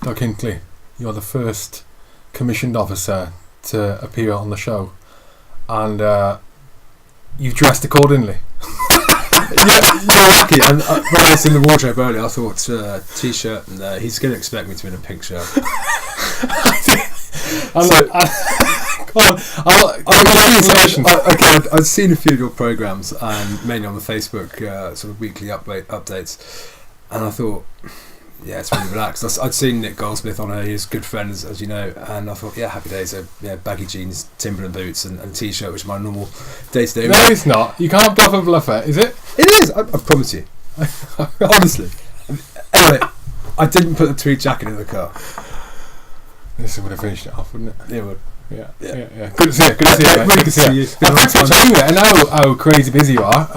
Doug Hinckley, you're the first commissioned officer to appear on the show, and you've dressed accordingly. You're lucky. And when I was in the wardrobe earlier, I thought t-shirt, and he's going to expect me to be in a pink shirt. I'd seen a few of your programs, and mainly on the Facebook sort of weekly updates, and I thought, yeah, it's really relaxed. I'd seen Nick Goldsmith on his good friends, as you know, and I thought, yeah, happy days. So, yeah, baggy jeans, Timberland boots, and t-shirt, which is my normal day-to-day. No, it's not. You can't bluff a bluffer, is it? It is. I promise you. Honestly. Anyway, I didn't put the tweed jacket in the car. This would have finished it off, wouldn't it? Yeah, it would. Yeah. Good to see you. Good to see you. Really good to see you. Thanks for telling me. I know how crazy busy you are.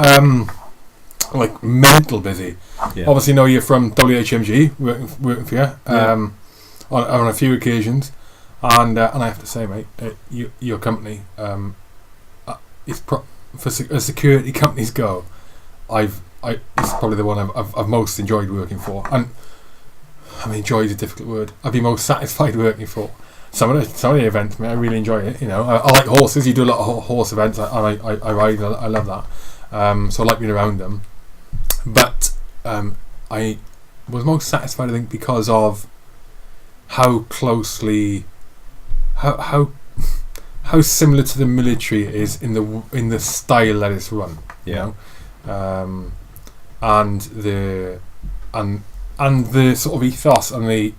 Like mental busy. Yeah. Obviously, know you're from WHMG, working for you on a few occasions, and I have to say, mate, your company is as security companies go, it's probably the one I've most enjoyed working for, and I mean, enjoy is a difficult word. I'd be most satisfied working for. Some of the events, mate, I really enjoy it. You know, I like horses. You do a lot of horse events, and I ride. I love that. So I like being around them. But I was most satisfied, I think, because of how closely, how similar to the military it is in the style that it's run. You know, and the sort of ethos and the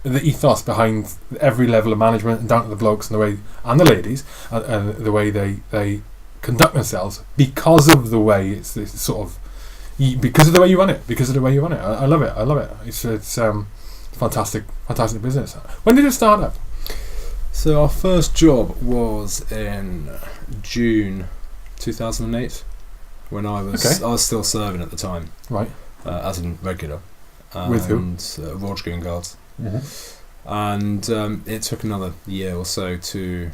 ethos behind every level of management, and down to the blokes and the way, and the ladies, and the way they conduct themselves, because of the way it's sort of, because of the way you run it. I love it. It's fantastic business. When did it start up? So our first job was in June 2008, when I was still serving at the time, right? As in regular. With who? Royal Dragoon Guards. Mm-hmm. And it took another year or so to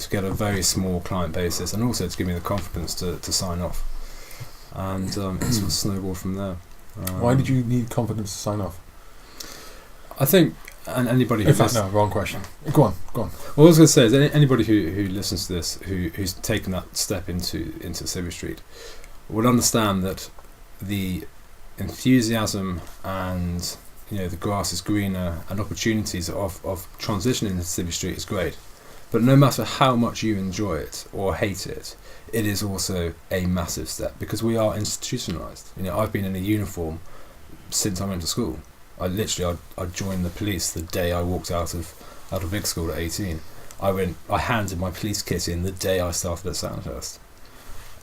get a very small client basis, and also to give me the confidence to sign off. And it sort of snowballed from there. Why did you need confidence to sign off? I think, and anybody who wrong question. Go on. Well, I was going to say is anybody who listens to this, who's taken that step into Civvy Street, will understand that the enthusiasm and, you know, the grass is greener and opportunities of transitioning into Civvy Street is great. But no matter how much you enjoy it or hate it, it is also a massive step, because we are institutionalised. You know, I've been in a uniform since I went to school. I joined the police the day I walked out of big school at 18. I handed my police kit in the day I started at Sandhurst,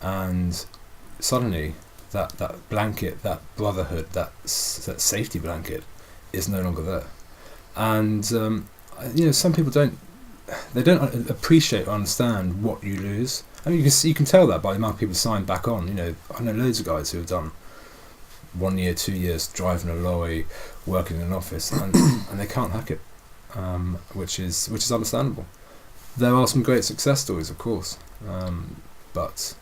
and suddenly that blanket, that brotherhood, that safety blanket, is no longer there. And you know, some people don't appreciate or understand what you lose. I mean, you can tell that by the amount of people signed back on. You know, I know loads of guys who have done 1 year, 2 years driving a lorry, working in an office, and they can't hack it, which is understandable. There are some great success stories, of course, but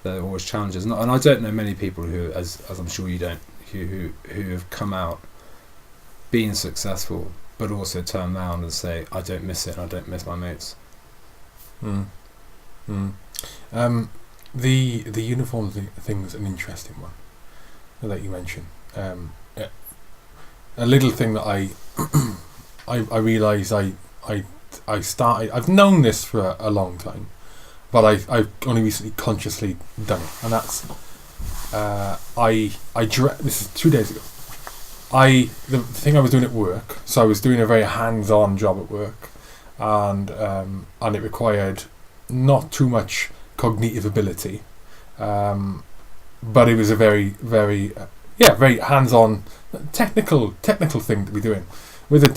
there are always challenges. And I don't know many people who, as I'm sure you don't, who have come out being successful, but also turn around and say, I don't miss it, and I don't miss my mates. The uniform thing was an interesting one that you mentioned. A little thing that I realised I started. I've known this for a long time, but I've only recently consciously done it, and that's this is 2 days ago. The thing I was doing at work, so I was doing a very hands-on job at work, and it required not too much cognitive ability, but it was a very, very, very hands-on, technical thing to be doing with a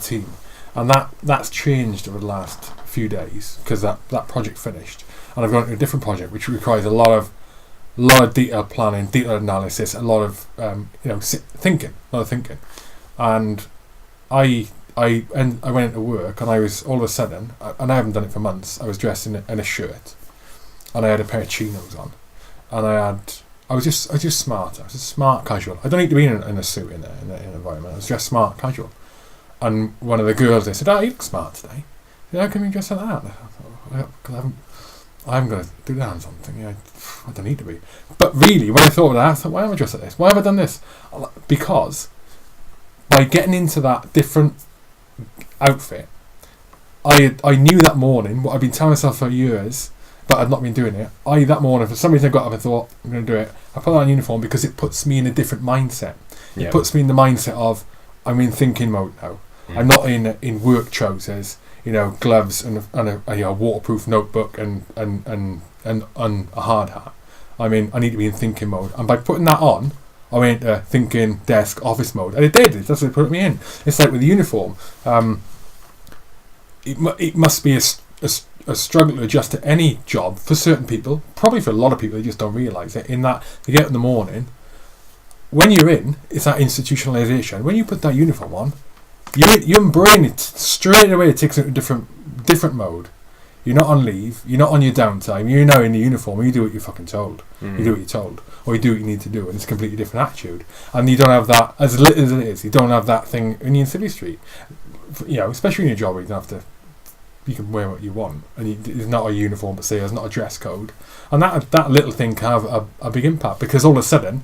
team, and that's changed over the last few daes, because that project finished, and I've gone to a different project which requires a lot of detailed planning, detailed analysis, a lot of thinking, and I went into work, and I was all of a sudden, and I haven't done it for months, I was dressed in a shirt, and I had a pair of chinos on, and I was just smart. I was just smart casual. I don't need to be in a suit in an environment. I was just smart casual, and one of the girls, they said, "Oh, you look smart today. Yeah, how come you dress like that?" I thought, "Because I'm going to do that on something. Yeah, I don't need to be." But really, when I thought of that, I thought, why am I dressed like this? Why have I done this? Because by getting into that different outfit, I knew that morning what I'd been telling myself for years, but I'd not been doing it. That morning, for some reason, I got up and thought, I'm going to do it. I put on a uniform because it puts me in a different mindset. It puts me in the mindset of, I'm in thinking mode now. I'm not in work trousers, gloves and a waterproof notebook and a hard hat. I need to be in thinking mode. And by putting that on, I went to thinking desk office mode, and it did. That's what it put me in. It's like with the uniform. It must be a struggle to adjust to any job for certain people. Probably for a lot of people, they just don't realise it. In that they get up in the morning. When you're in, it's that institutionalisation. When you put that uniform on, your brain, it straight away takes it into a different mode. You're not on leave. You're not on your downtime. You're now in the uniform. You do what you're fucking told. You do what you're told, or you do what you need to do, and it's a completely different attitude. And you don't have that, as little as it is. You don't have that thing when you're in Civvy Street. Especially in your job, where you don't have to. You can wear what you want, and it's not a uniform per se. It's not a dress code, and that little thing can have a big impact, because all of a sudden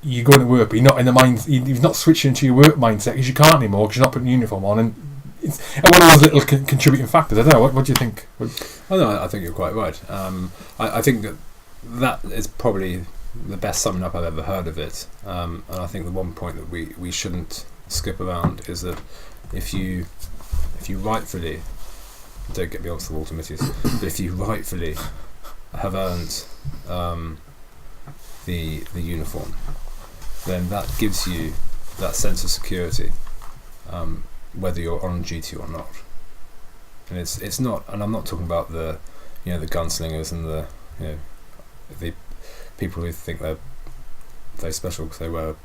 you go to work, but you're not in the mind. You're not switching into your work mindset because you can't anymore, because you're not putting a uniform on, and it's one of those little contributing factors. I don't know. What do you think? I think you're quite right. I think that is probably the best summing up I've ever heard of it. And I think the one point that we shouldn't skip around is that if you rightfully, don't get me onto the water mitties, but if you rightfully have earned the uniform, then that gives you that sense of security, whether you're on duty or not. And it's not, and I'm not talking about the gunslingers and the people who think they're very special because they wear a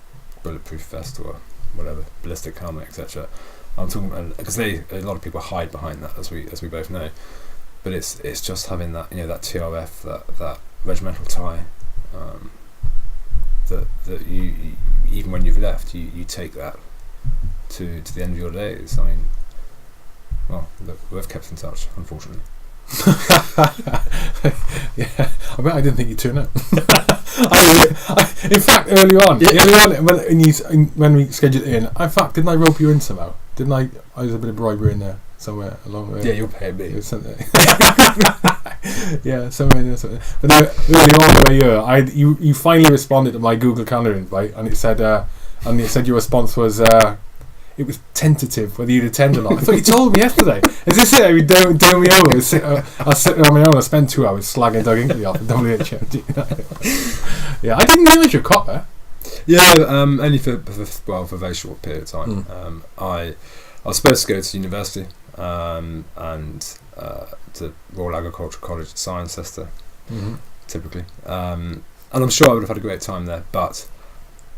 bulletproof vest or whatever, ballistic helmet, etc. I'm talking about, because a lot of people hide behind that, as we both know. But it's just having that that TRF, that regimental tie, that you even when you've left, you take that to the end of your days. We've kept in touch, unfortunately. Yeah, I bet I didn't think you'd turn up. In fact, early on, when we scheduled it in, in fact, didn't I rope you in somehow? Didn't I? There's a bit of bribery in there somewhere along the way. Yeah, you'll pay me. Yeah, somewhere in there. But no, early on, where you finally responded to my Google Calendar invite, and it said your response was. It was tentative whether you'd attend or not. I thought you told me yesterday. Is this it? Are you doing me over? I'll sit on my own. I spend 2 hours slagging Doug Hinckley off at WHM. Yeah, I didn't realise you're a copper. Yeah, only for a very short period of time. I was supposed to go to university and to Royal Agricultural College at Cirencester, typically. And I'm sure I would have had a great time there, but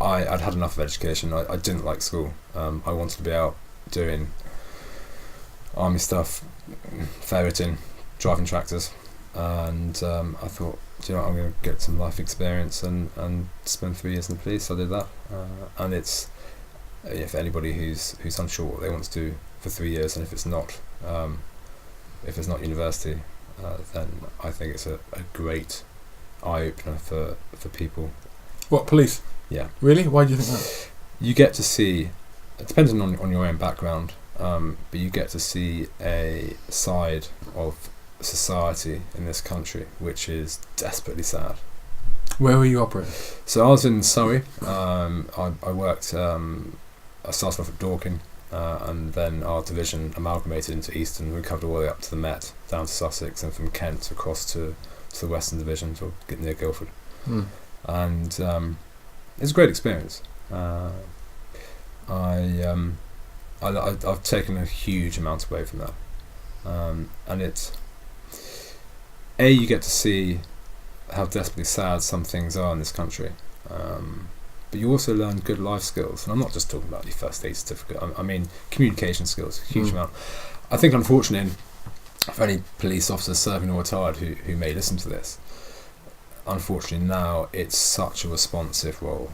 I'd had enough of education. I didn't like school. I wanted to be out doing army stuff, ferreting, driving tractors, and I thought, I'm going to get some life experience and spend 3 years in the police. I did that, and it's, if anybody who's unsure what they want to do for 3 years, and if it's not university, then I think it's a great eye opener for people. What, police? Yeah. Really? Why do you think that? You get to see, depending on your own background, but you get to see a side of society in this country which is desperately sad. Where were you operating? So I was in Surrey. I worked, I started off at Dorking, and then our division amalgamated into Eastern. We covered all the way up to the Met, down to Sussex, and from Kent across to the Western Division, to get near Guildford. And it's a great experience. I've taken a huge amount away from that, and it's you get to see how desperately sad some things are in this country, but you also learn good life skills. And I'm not just talking about your first aid certificate. I mean communication skills, a huge amount. I think, unfortunately, for any police officers serving or retired who may listen to this, unfortunately now it's such a responsive role,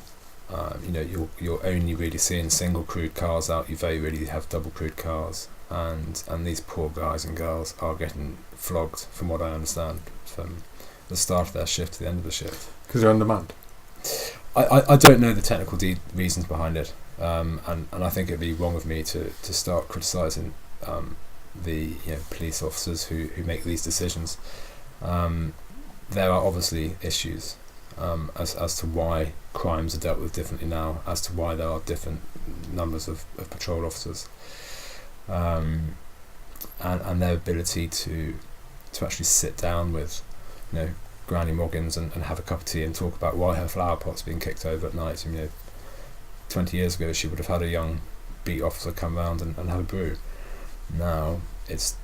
You're only really seeing single crewed cars out. You very rarely have double crewed cars, and these poor guys and girls are getting flogged, from what I understand, from the start of their shift to the end of the shift. Because they're on demand. I don't know the technical reasons behind it, and I think it'd be wrong of me to start criticising the police officers who make these decisions. There are obviously issues as to why crimes are dealt with differently now, as to why there are different numbers of patrol officers, and their ability to actually sit down with Granny Moggins and have a cup of tea and talk about why her flower pot's being kicked over at night. 20 years ago she would have had a young beat officer come round and have a brew. Now it's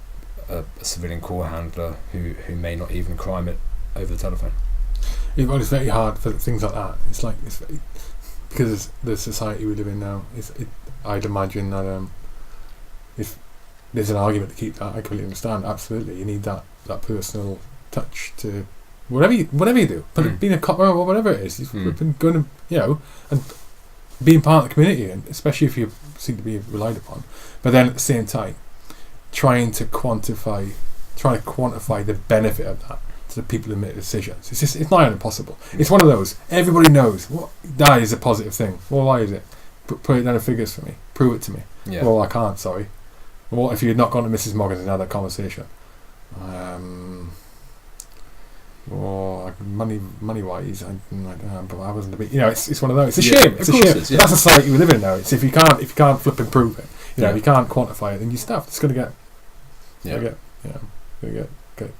a civilian call handler who may not even crime it over the telephone. It's very hard for things like that. It's because the society we live in now. I'd imagine that if there's an argument to keep that, I completely understand. Absolutely, you need that personal touch to whatever you do. But being a cop or whatever it is, you've been going to and being part of the community, and especially if you seem to be relied upon. But then at the same time, trying to quantify the benefit of that to the people who make decisions. It's not impossible. It's one of those. Everybody knows that is a positive thing. Well, why is it? Put it down in figures for me. Prove it to me. Yeah. Well, I can't. Sorry. What if you had not gone to Mrs. Moggins and had that conversation? Money wise, I don't know, but I wasn't a bit. It's one of those. It's a shame. It's a shame. That's the society we live in now. It's if you can't flip and prove it. If you can't quantify it, then your stuff it's going to get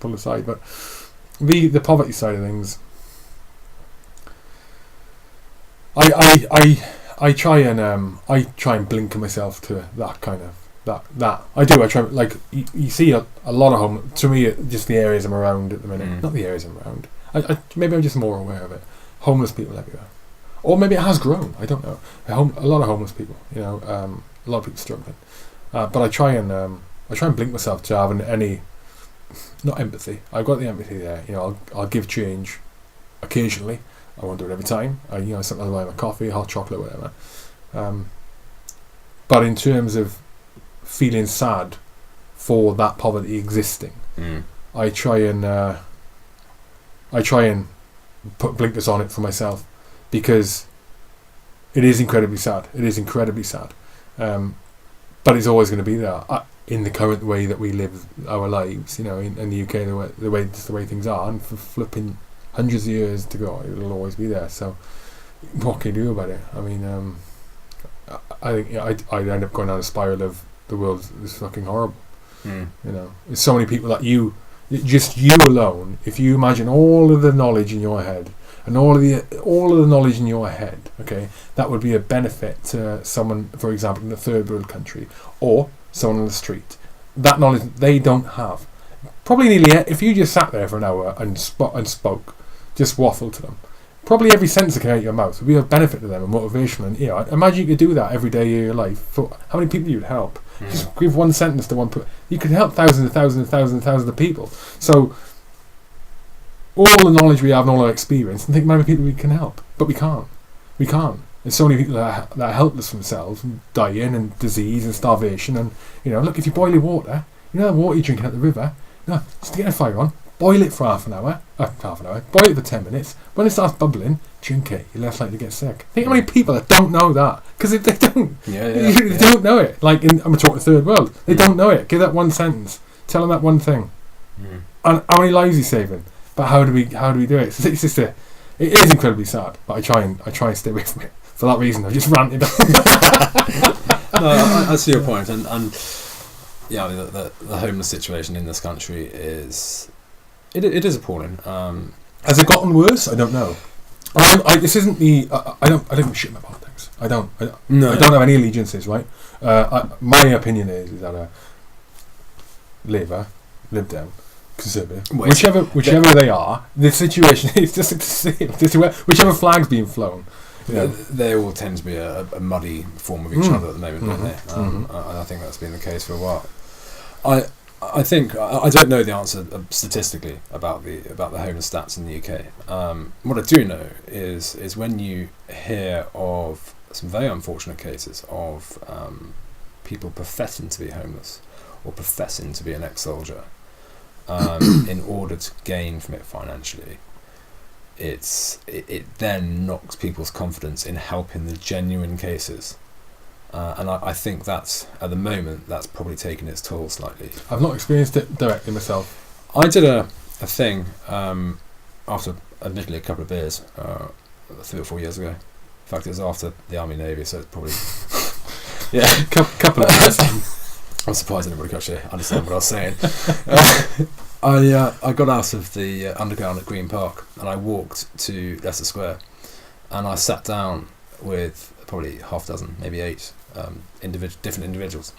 pulled aside. But the poverty side of things, I try and blink myself to that kind of that I do. I try, like you see a lot of home. To me, just the areas I'm around at the minute, not the areas I'm around. Maybe I'm just more aware of it. Homeless people everywhere, or maybe it has grown. I don't know. A lot of homeless people. A lot of people struggling. But I try and blink myself to having any, not empathy. I've got the empathy there. I'll give change occasionally. I won't do it every time. Sometimes I buy my coffee, hot chocolate, whatever. But in terms of feeling sad for that poverty existing, I try and put blinkers on it for myself, because it is incredibly sad. It is incredibly sad. But it's always going to be there in the current way that we live our lives. In the UK, the way things are, and for flipping hundreds of years to go, it'll always be there. So, what can you do about it? I mean, I think I'd end up going down a spiral of the world is fucking horrible. There's so many people that you alone. If you imagine all of the knowledge in your head. And all of the knowledge in your head, okay, that would be a benefit to someone, for example, in a third world country, or someone on the street. That knowledge they don't have. Probably nearly, if you just sat there for an hour and spoke, just waffle to them, probably every sentence that came out of your mouth would be a benefit to them, and motivation. And imagine you could do that every day of your life. For how many people you'd help? Just give one sentence to one. You could help thousands and thousands and thousands and thousands of people. So. All the knowledge we have and all our experience, and think how many people we can help, but we can't. There's so many people that are helpless themselves, and dying, and disease, and starvation, and look, if you boil your water, the water you're drinking at the river, just get a fire on, boil it for half an hour, boil it for 10 minutes. When it starts bubbling, drink it. You're less likely to get sick. Think how many people that don't know that, because they don't. They don't know it. Like I'm talking third world, they don't know it. Give that one sentence, tell them that one thing, and how many lives you're saving. But how do we do it? It is incredibly sad. But I try and stay away from it. For that reason, I just ranted. No, I see your point, and the homeless situation in this country is appalling. Has it gotten worse? I don't know. This isn't the. I don't give a shit about politics. I don't have any allegiances. Right. My opinion is that Labour, Lib Dem, Conservative, whichever they are, the situation is just whichever flag's being flown. They all tend to be a muddy form of each other at the moment, don't they? I think that's been the case for a while. I think I don't know the answer statistically about the homeless stats in the UK. What I do know is when you hear of some very unfortunate cases of people professing to be homeless or professing to be an ex-soldier in order to gain from it financially, it then knocks people's confidence in helping the genuine cases. And I think that's, at the moment, that's probably taken its toll slightly. I've not experienced it directly myself. I did a thing after, admittedly, a couple of beers 3 or 4 years ago. In fact, it was after the Army Navy, so it's probably... yeah, couple of beers. I'm surprised anybody could actually understand what I was saying. I got out of the underground at Green Park and I walked to Leicester Square and I sat down with probably half a dozen, maybe 8 different individuals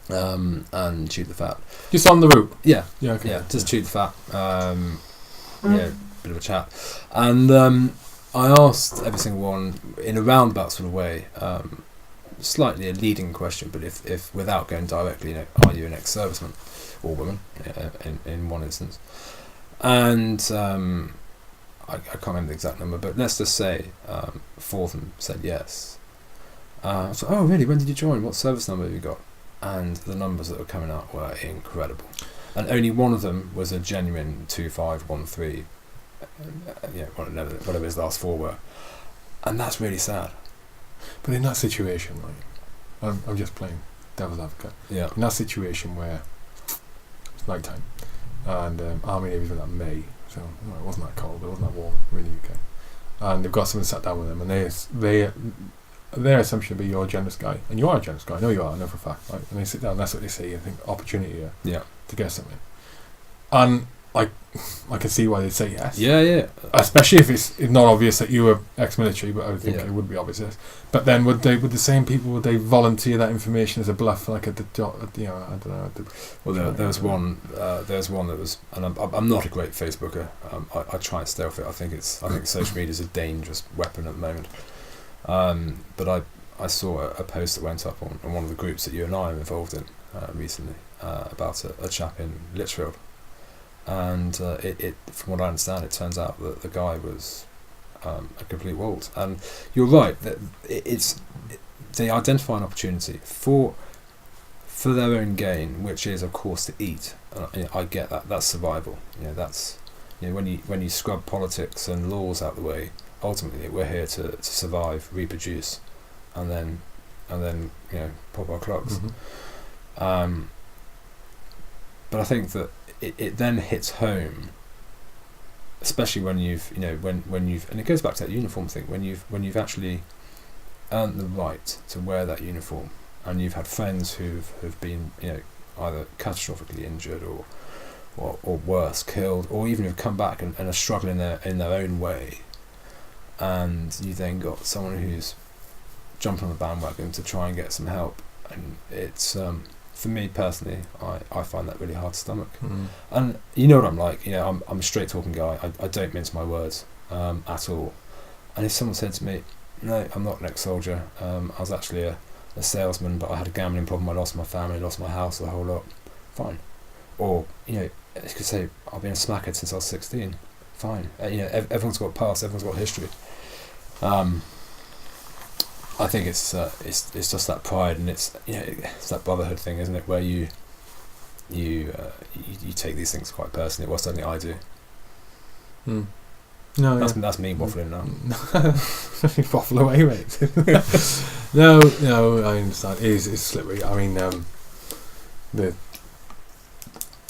and chewed the fat. Just on the route? Yeah. Yeah, okay. Yeah, just chewed the fat. Yeah, bit of a chat. And I asked every single one in a roundabout sort of way, slightly a leading question, but if without going directly, are you an ex-serviceman or woman in one instance? And I can't remember the exact number, but let's just say 4 of them said yes. So, oh really, when did you join? What service number have you got? And the numbers that were coming out were incredible. And only one of them was a genuine 2513, whatever his last 4 were. And that's really sad. But in that situation, like, I'm just playing devil's advocate. Yeah. In that situation where it's night time and Army Navy was that May, so it wasn't that cold, it wasn't that warm in the UK, and they've got someone sat down with them, and their assumption would be you're a generous guy, and you are a generous guy. I know you are, I know for a fact, right? And they sit down, that's what they say, and think opportunity here, to get something, and I can see why they'd say yes. Yeah. Especially if it's not obvious that you were ex-military, but I would think it would be obvious. Yes. But then would the same people volunteer that information as a bluff, like at the I don't know. Well, there was one that was, and I'm not a great Facebooker. I try and stay off it. I think social media is a dangerous weapon at the moment. But I saw a post that went up on one of the groups that you and I are involved in recently about a chap in Lichfield. And it from what I understand, it turns out that the guy was a complete wold. And you're right that they identify an opportunity for their own gain, which is of course to eat. I get that. That's survival. That's when you scrub politics and laws out the way. Ultimately, we're here to survive, reproduce, and then pop our clogs. Mm-hmm. But I think that it then hits home, especially when you've and it goes back to that uniform thing, when you've actually earned the right to wear that uniform, and you've had friends who've been either catastrophically injured or worse, killed, or even have come back and are struggling in their own way, and you then got someone who's jumped on the bandwagon to try and get some help, and it's for me personally, I find that really hard to stomach. And you know what I'm like, I'm a straight talking guy. I don't mince my words at all. And if someone said to me, no, I'm not an ex-soldier, I was actually a salesman, but I had a gambling problem, I lost my family, lost my house, the whole lot, fine. Or you could say I've been a smackhead since I was 16, fine. Everyone's got past, everyone's got history. I think it's just that pride, and it's that brotherhood thing, isn't it? Where you take these things quite personally. Well, certainly I do. No, that's me waffling now. Waffle away, mate. No, I understand. It's slippery. I mean,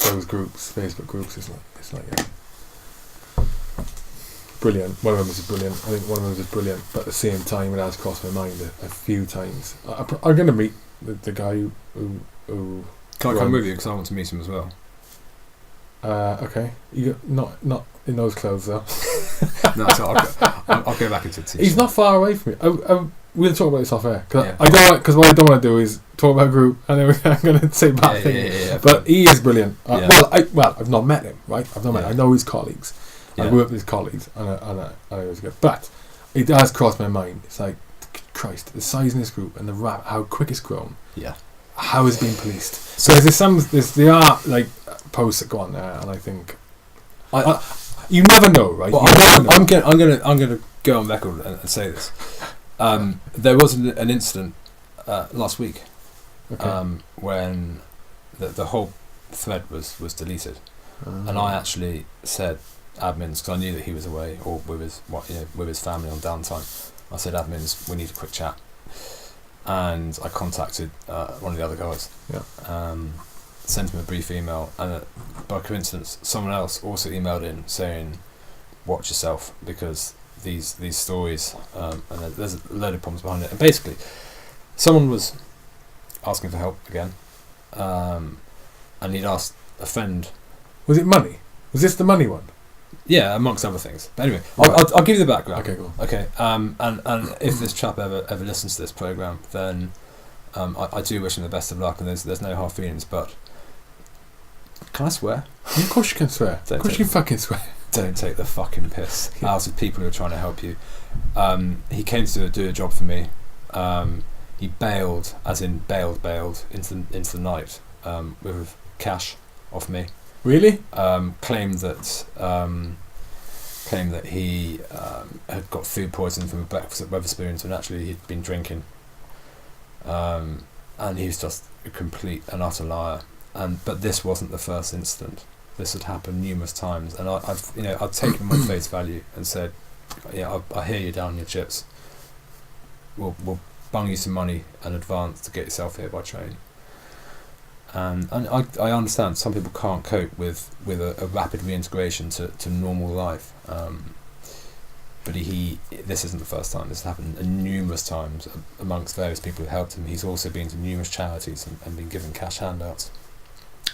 those groups, Facebook groups, it's like. Brilliant. One of them is brilliant. I think one of them is brilliant, but at the same time, it has crossed my mind a few times. I'm going to meet the guy who Can I come with you, because I want to meet him as well? Okay. Not in those clothes though. No, so I'll go back into t-shirt. He's not far away from me. We'll talk about this off air, because Yeah. what I don't want to do is talk about a group and then I'm going to say bad things. Yeah, but he is brilliant. Yeah. I've not met him, right? I've not met him. I know his colleagues. Yeah. I work with his colleagues, and I was good. But it has crossed my mind. It's like, Christ, the size in this group and how quick it's grown. Yeah. how it's being policed. So there are like posts that go on there, and I think you never know, right? Well, I'm going to go on record and say this. There was an incident last week when the whole thread was deleted, and I actually said admins, because I knew that he was away or with his family on downtime. I said, admins, we need a quick chat, and I contacted one of the other guys. Sent him a brief email, and by coincidence, someone else also emailed in saying, "Watch yourself, because these stories and there's a load of problems behind it." And basically, someone was asking for help again, and he'd asked a friend. Was it money? Was this the money one? Yeah, amongst other things. But anyway, I'll give you the background. Okay, cool. Okay, and if this chap ever listens to this program, then I do wish him the best of luck, and there's no hard feelings. But can I swear? Yeah, of course you can swear. Of course you can fucking swear. Don't take the fucking piss out of people who are trying to help you. He came to do a job for me. He bailed, as in bailed into the night with cash off me. Really? Claimed that he had got food poisoning from a breakfast at Wetherspoons when actually he'd been drinking. And he was just a complete and utter liar. But this wasn't the first incident. This had happened numerous times, and I've taken him on face value and said, "Yeah, I hear you down on your chips. We'll bung you some money in advance to get yourself here by train." And I understand some people can't cope with a rapid reintegration to normal life. But this isn't the first time. This has happened numerous times amongst various people who helped him. He's also been to numerous charities and been given cash handouts.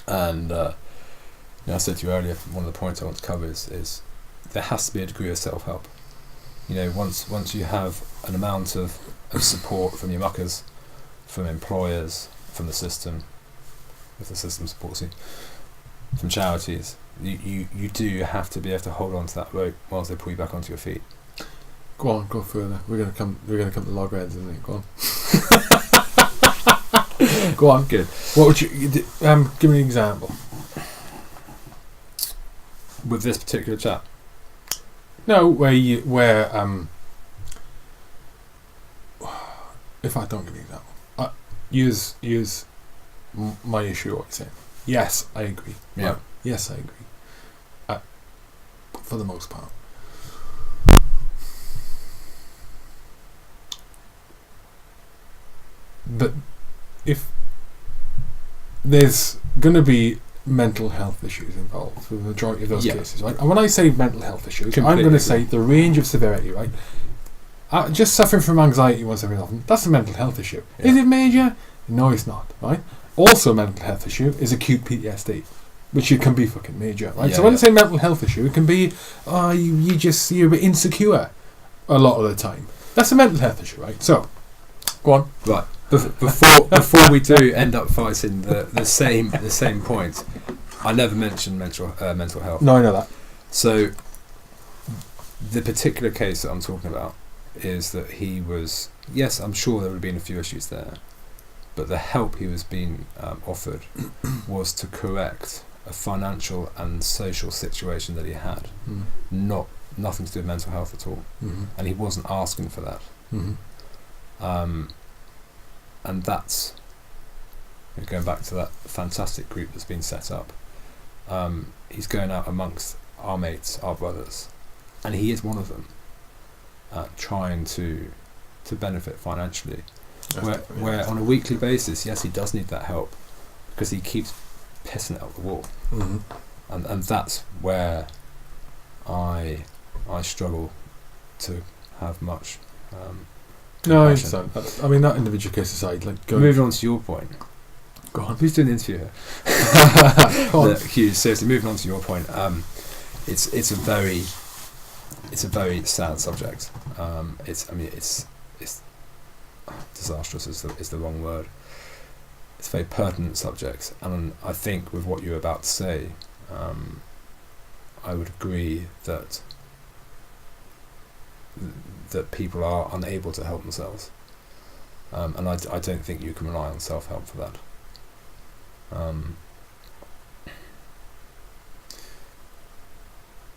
And I said to you earlier, one of the points I want to cover is there has to be a degree of self-help. Once you have an amount of support from your muckers, from employers, from the system, if the system supports you, from charities, you do have to be able to hold on to that rope whilst they pull you back onto your feet. Go on, go further. We're gonna come to loggerheads, isn't it? Go on. Go on. Good. What would you give me an example with this particular chap? No, where if I don't give you an example, use my issue. What you're saying? Yes, I agree. Yeah. Right? Yes, I agree. For the most part. But if there's going to be mental health issues involved for the majority of those cases, right? And when I say mental health issues, I'm going to say the range of severity, right? Just suffering from anxiety once every often, that's a mental health issue. Yeah. Is it major? No, it's not, right? Also a mental health issue is acute PTSD, which it can be fucking major, right? So when I say mental health issue, it can be, you're a bit insecure a lot of the time. That's a mental health issue, right? So, go on. Right. Before we do end up fighting the same point, I never mentioned mental health. No, I know that. So, the particular case that I'm talking about is that he was, yes, I'm sure there would have been a few issues there, but the help he was being offered was to correct a financial and social situation that he had, nothing to do with mental health at all, and he wasn't asking for that. And that's going back to that fantastic group that's been set up. He's going out amongst our mates, our brothers, and he is one of them, trying to benefit financially. Where on a weekly basis, yes, he does need that help because he keeps pissing it up the wall, and that's where I struggle to have much. No, I understand. I mean, that individual case aside, moving on to your point. Go on. Who's doing the interview here? Hugh, seriously, moving on to your point. It's a very sad subject. It's disastrous is the wrong word. It's a very pertinent subject, and I think with what you're about to say, I would agree that people are unable to help themselves, and I don't think you can rely on self-help for that.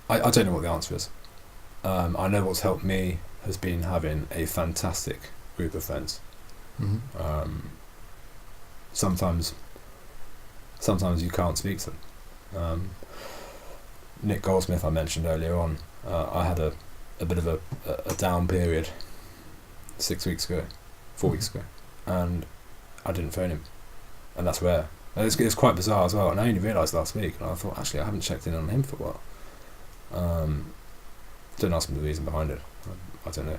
I don't know what the answer is. I know what's helped me has been having a fantastic group of friends. Sometimes you can't speak to them. Nick Goldsmith, I mentioned earlier on, I had a bit of a down period 4 weeks ago, and I didn't phone him, and that's rare. And it's quite bizarre as well, and I only realised last week, and I thought, actually, I haven't checked in on him for a while. Don't ask me the reason behind it. I don't know.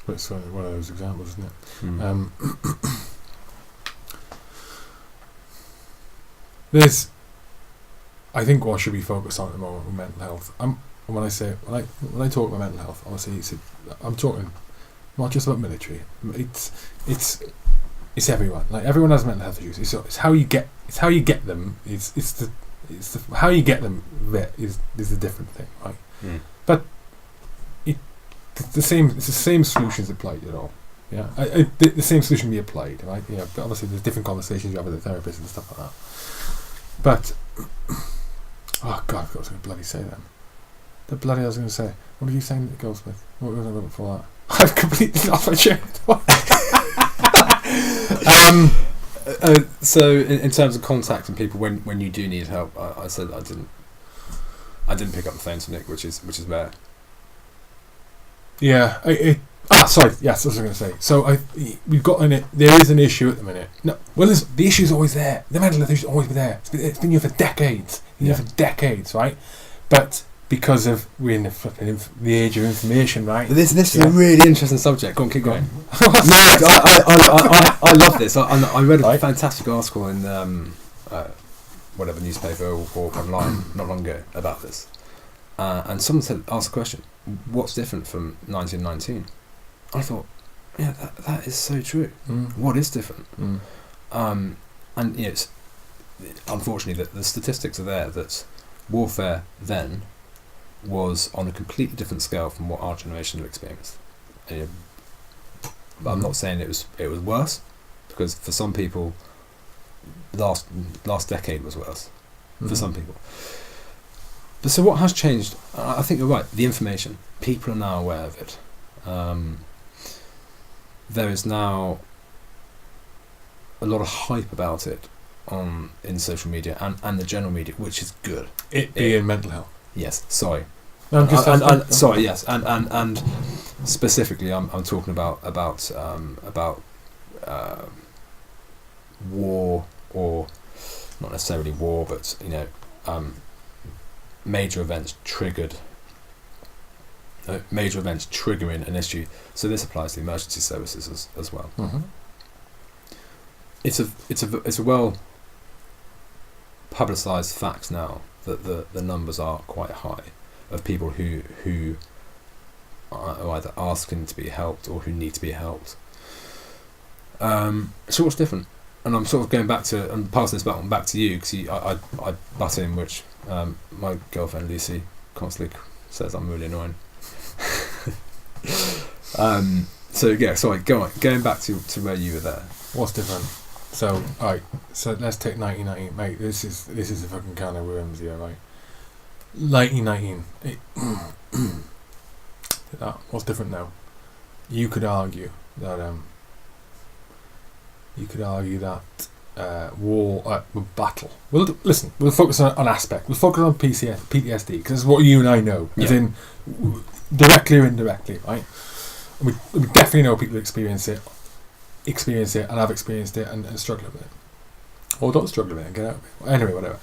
But it's one of those examples, isn't it? There's, I think, what should we focus on at the moment with mental health. When I talk about mental health, obviously, I'm talking not just about military. It's everyone. Like, everyone has mental health issues. It's how you get them. It's how you get them there is the different thing, right? But it's the same solutions applied, you know. Yeah, the same solution can be applied, right? Yeah, but obviously there's different conversations you have with the therapist and stuff like that. But oh god, what was I going to bloody say then? I was going to say. What did you say, Goldsmith? What was I going before that? I've completely lost my train of thought. So in terms of contacting people when you do need help, I said I didn't pick up the phone to Nick, which is rare. Yeah, sorry. Yes, that's what I was going to say. So we've got in it. There is an issue at the minute. No, well, the issue's always there. The mental health issue's always been there. It's been here for decades. Right? But because of we're in the age of information, right? This is a really interesting subject. Go on, keep going. I love this. I read a fantastic article in whatever newspaper or online not long ago about this, and someone asked a question: what's different from 1919? I thought, yeah, that is so true. What is different? And it's unfortunately the statistics are there that warfare then was on a completely different scale from what our generation have experienced. But I'm not saying it was worse, because for some people, last decade was worse. For some people. But so what has changed? I think you're right. The information, people are now aware of it. There is now a lot of hype about it in social media and the general media, which is good. It being mental health. Yes, sorry. No, sorry, yes, and specifically, I'm talking about war, or not necessarily war, but major events triggering an issue. So this applies to emergency services as well. It's a well publicised fact now that the numbers are quite high of people who are either asking to be helped or who need to be helped. So what's different? And I'm sort of going back to, I'm passing this back to you, because I butt in, which my girlfriend Lucy constantly says I'm really annoying. So yeah, sorry, going back to where you were there. What's different? So alright, so let's take 1919, mate. This is a fucking can of worms here, right? 1919. What's different now? You could argue that war, battle. Well, listen. We'll focus on aspect. We'll focus on PTSD, because it's what you and I know, as in directly or indirectly, right? We definitely know people who experience it, and have experienced it, and struggle with it, or don't struggle with it and get out of it. Anyway, whatever.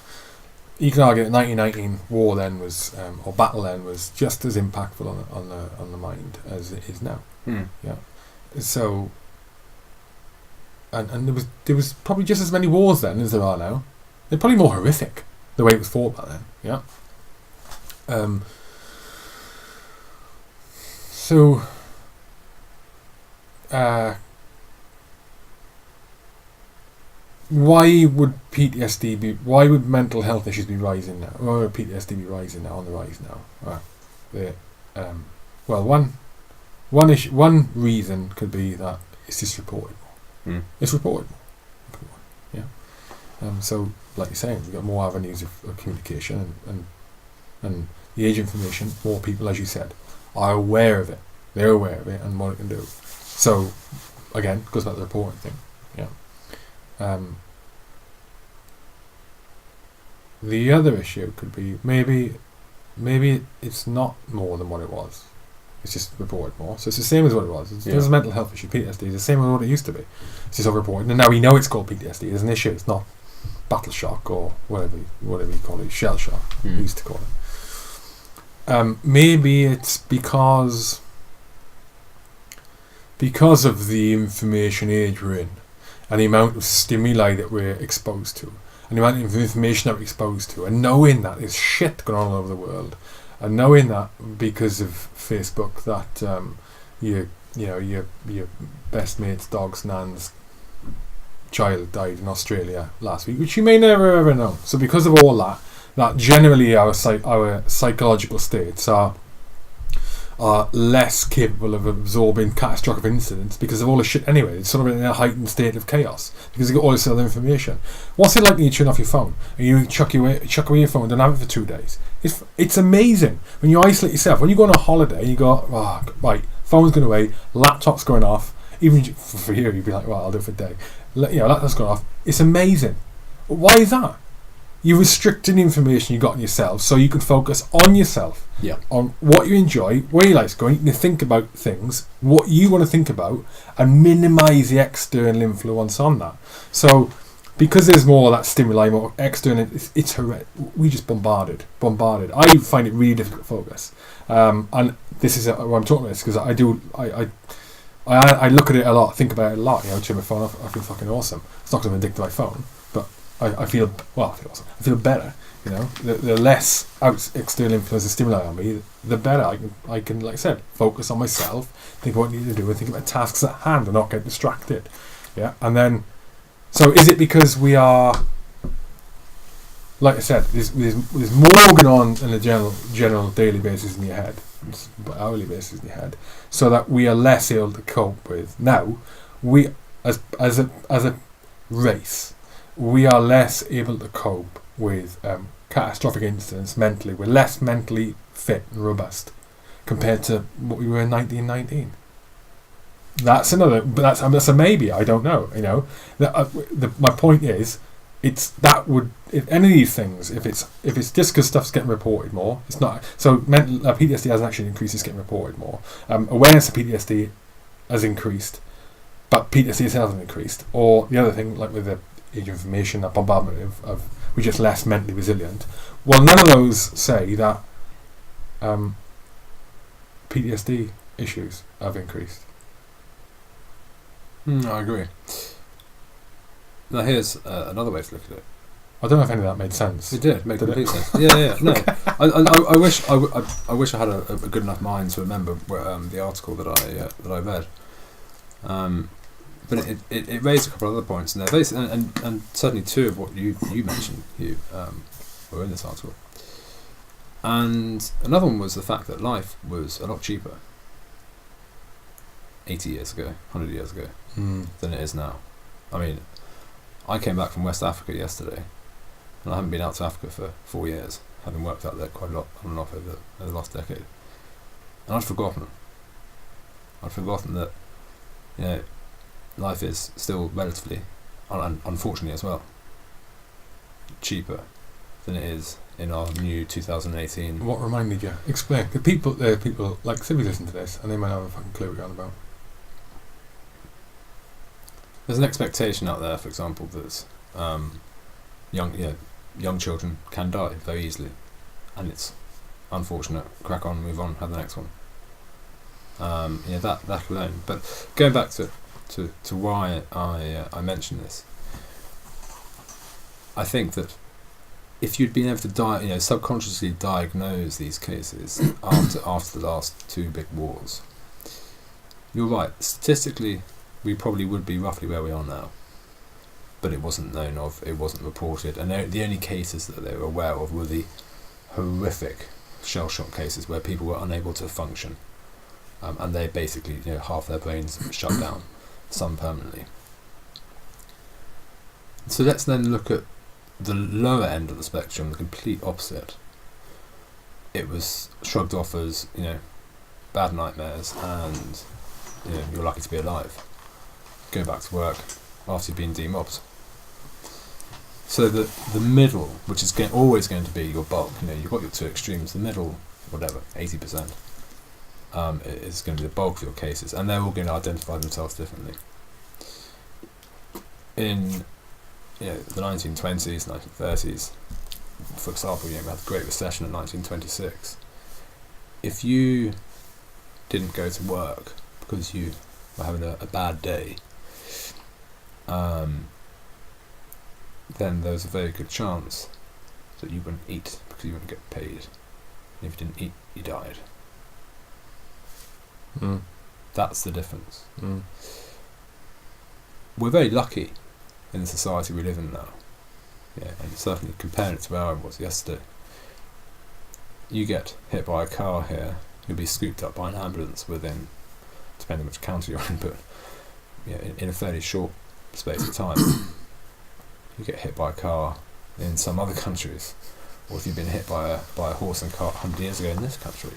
You can argue that 1919 war then was, or battle then, was just as impactful on the mind as it is now. Yeah. So, and there was probably just as many wars then as there are now. They're probably more horrific the way it was fought back then. Yeah. So. Why would mental health issues be rising now? Why would PTSD be rising now, on the rise now? One reason could be that it's just reported. It's reported. Yeah. So, like you're saying, we've got more avenues of communication, and the age information, more people, as you said, are aware of it. They're aware of it and what it can do. So, again, goes back to the reporting thing. Yeah. The other issue could be maybe it's not more than what it was. It's just reported more. So it's the same as what it was. It's a mental health issue. PTSD is the same as what it used to be. It's just over-reported. And now we know it's called PTSD. It's an issue. It's not battle shock or whatever you call it, shell shock, we used to call it. Maybe it's because of the information age we're in, and the amount of stimuli that we're exposed to, and the amount of information that we're exposed to, and knowing that there's shit going on all over the world, and knowing that because of Facebook that your best mate's dog's nan's child died in Australia last week, which you may never ever know. So because of all that generally our psychological states are less capable of absorbing catastrophic incidents because of all the shit anyway. It's sort of in a heightened state of chaos because you got all this other information. What's it like when you turn off your phone and you chuck away your phone and don't have it for 2 days? It's amazing when you isolate yourself. When you go on a holiday and you go, oh, right, phone's going away, laptop's going off. Even for you, you'd be like, well, I'll do it for a day. Laptop's going off. It's amazing. Why is that? You're restricting the information you got on yourself so you can focus on yourself, on what you enjoy, where you like going. You can think about things, what you want to think about, and minimise the external influence on that. So, because there's more of that stimuli, more external, it's horrendous. We just bombarded. I find it really difficult to focus. And this is what I'm talking about this because I look at it a lot, think about it a lot. Turn my phone off. I feel fucking awesome. It's not because I'm addicted to my phone, but I feel awesome. I feel better. The less external influence and stimuli on me, the better I can, like I said, focus on myself, think what I need to do, and think about tasks at hand, and not get distracted. Yeah, and then, so is it because we are, like I said, there's more going on in a general daily basis in your head, hourly basis in your head, so that we are less able to cope with now. We as a race, we are less able to cope with catastrophic incidents mentally. We're less mentally fit and robust compared to what we were in 1919. That's another, but that's a maybe. I don't know. My point is, it's that would, if any of these things, if it's just because stuff's getting reported more, it's not. So mental PTSD hasn't actually increased; it's getting reported more. Awareness of PTSD has increased, but PTSD itself hasn't increased. Or the other thing, like with the age of information, that bombardment of we're just less mentally resilient. Well, none of those say that PTSD issues have increased. I agree. Now here's another way to look at it. I don't know if any of that made sense. It did make complete sense. Yeah. No, I wish I had a good enough mind to remember the article that I read. But it raised a couple of other points in there, and certainly two of what you mentioned were in this article. And another one was the fact that life was a lot cheaper 80 years ago, 100 years ago, than it is now. I mean, I came back from West Africa yesterday, and I haven't been out to Africa for 4 years, having worked out there quite a lot on and off over the last decade. And I'd forgotten that, life is still relatively, and unfortunately as well, cheaper than it is in our new 2018. What reminded you? Explain. People like Sibby listen to this, and they might not have a fucking clue what you're on about. There's an expectation out there, for example, that young children can die very easily, and it's unfortunate. Crack on, move on, have the next one. That alone. But going back to why I mentioned this, I think that if you'd been able to subconsciously diagnose these cases after the last two big wars, you're right. Statistically, we probably would be roughly where we are now, but it wasn't known of, it wasn't reported, and the only cases that they were aware of were the horrific shell shock cases where people were unable to function, and they basically, half their brains shut down, some permanently. So let's then look at the lower end of the spectrum, the complete opposite. It was shrugged off as, bad nightmares, and you're lucky to be alive. Go back to work after you've been demobbed. So the middle, which is always going to be your bulk, you've got your two extremes. The middle, whatever, 80%, is going to be the bulk of your cases, and they're all going to identify themselves differently. In the 1920s, 1930s, for example, we had the Great Recession in 1926. If you didn't go to work because you were having a bad day, then there was a very good chance that you wouldn't eat because you wouldn't get paid. And if you didn't eat, you died. That's the difference. We're very lucky in the society we live in now. Yeah, and certainly comparing it to where I was yesterday. You get hit by a car here, you'll be scooped up by an ambulance within, depending which county you're in, but in a fairly short space of time. You get hit by a car in some other countries, or if you've been hit by a horse and cart 100 years ago in this country,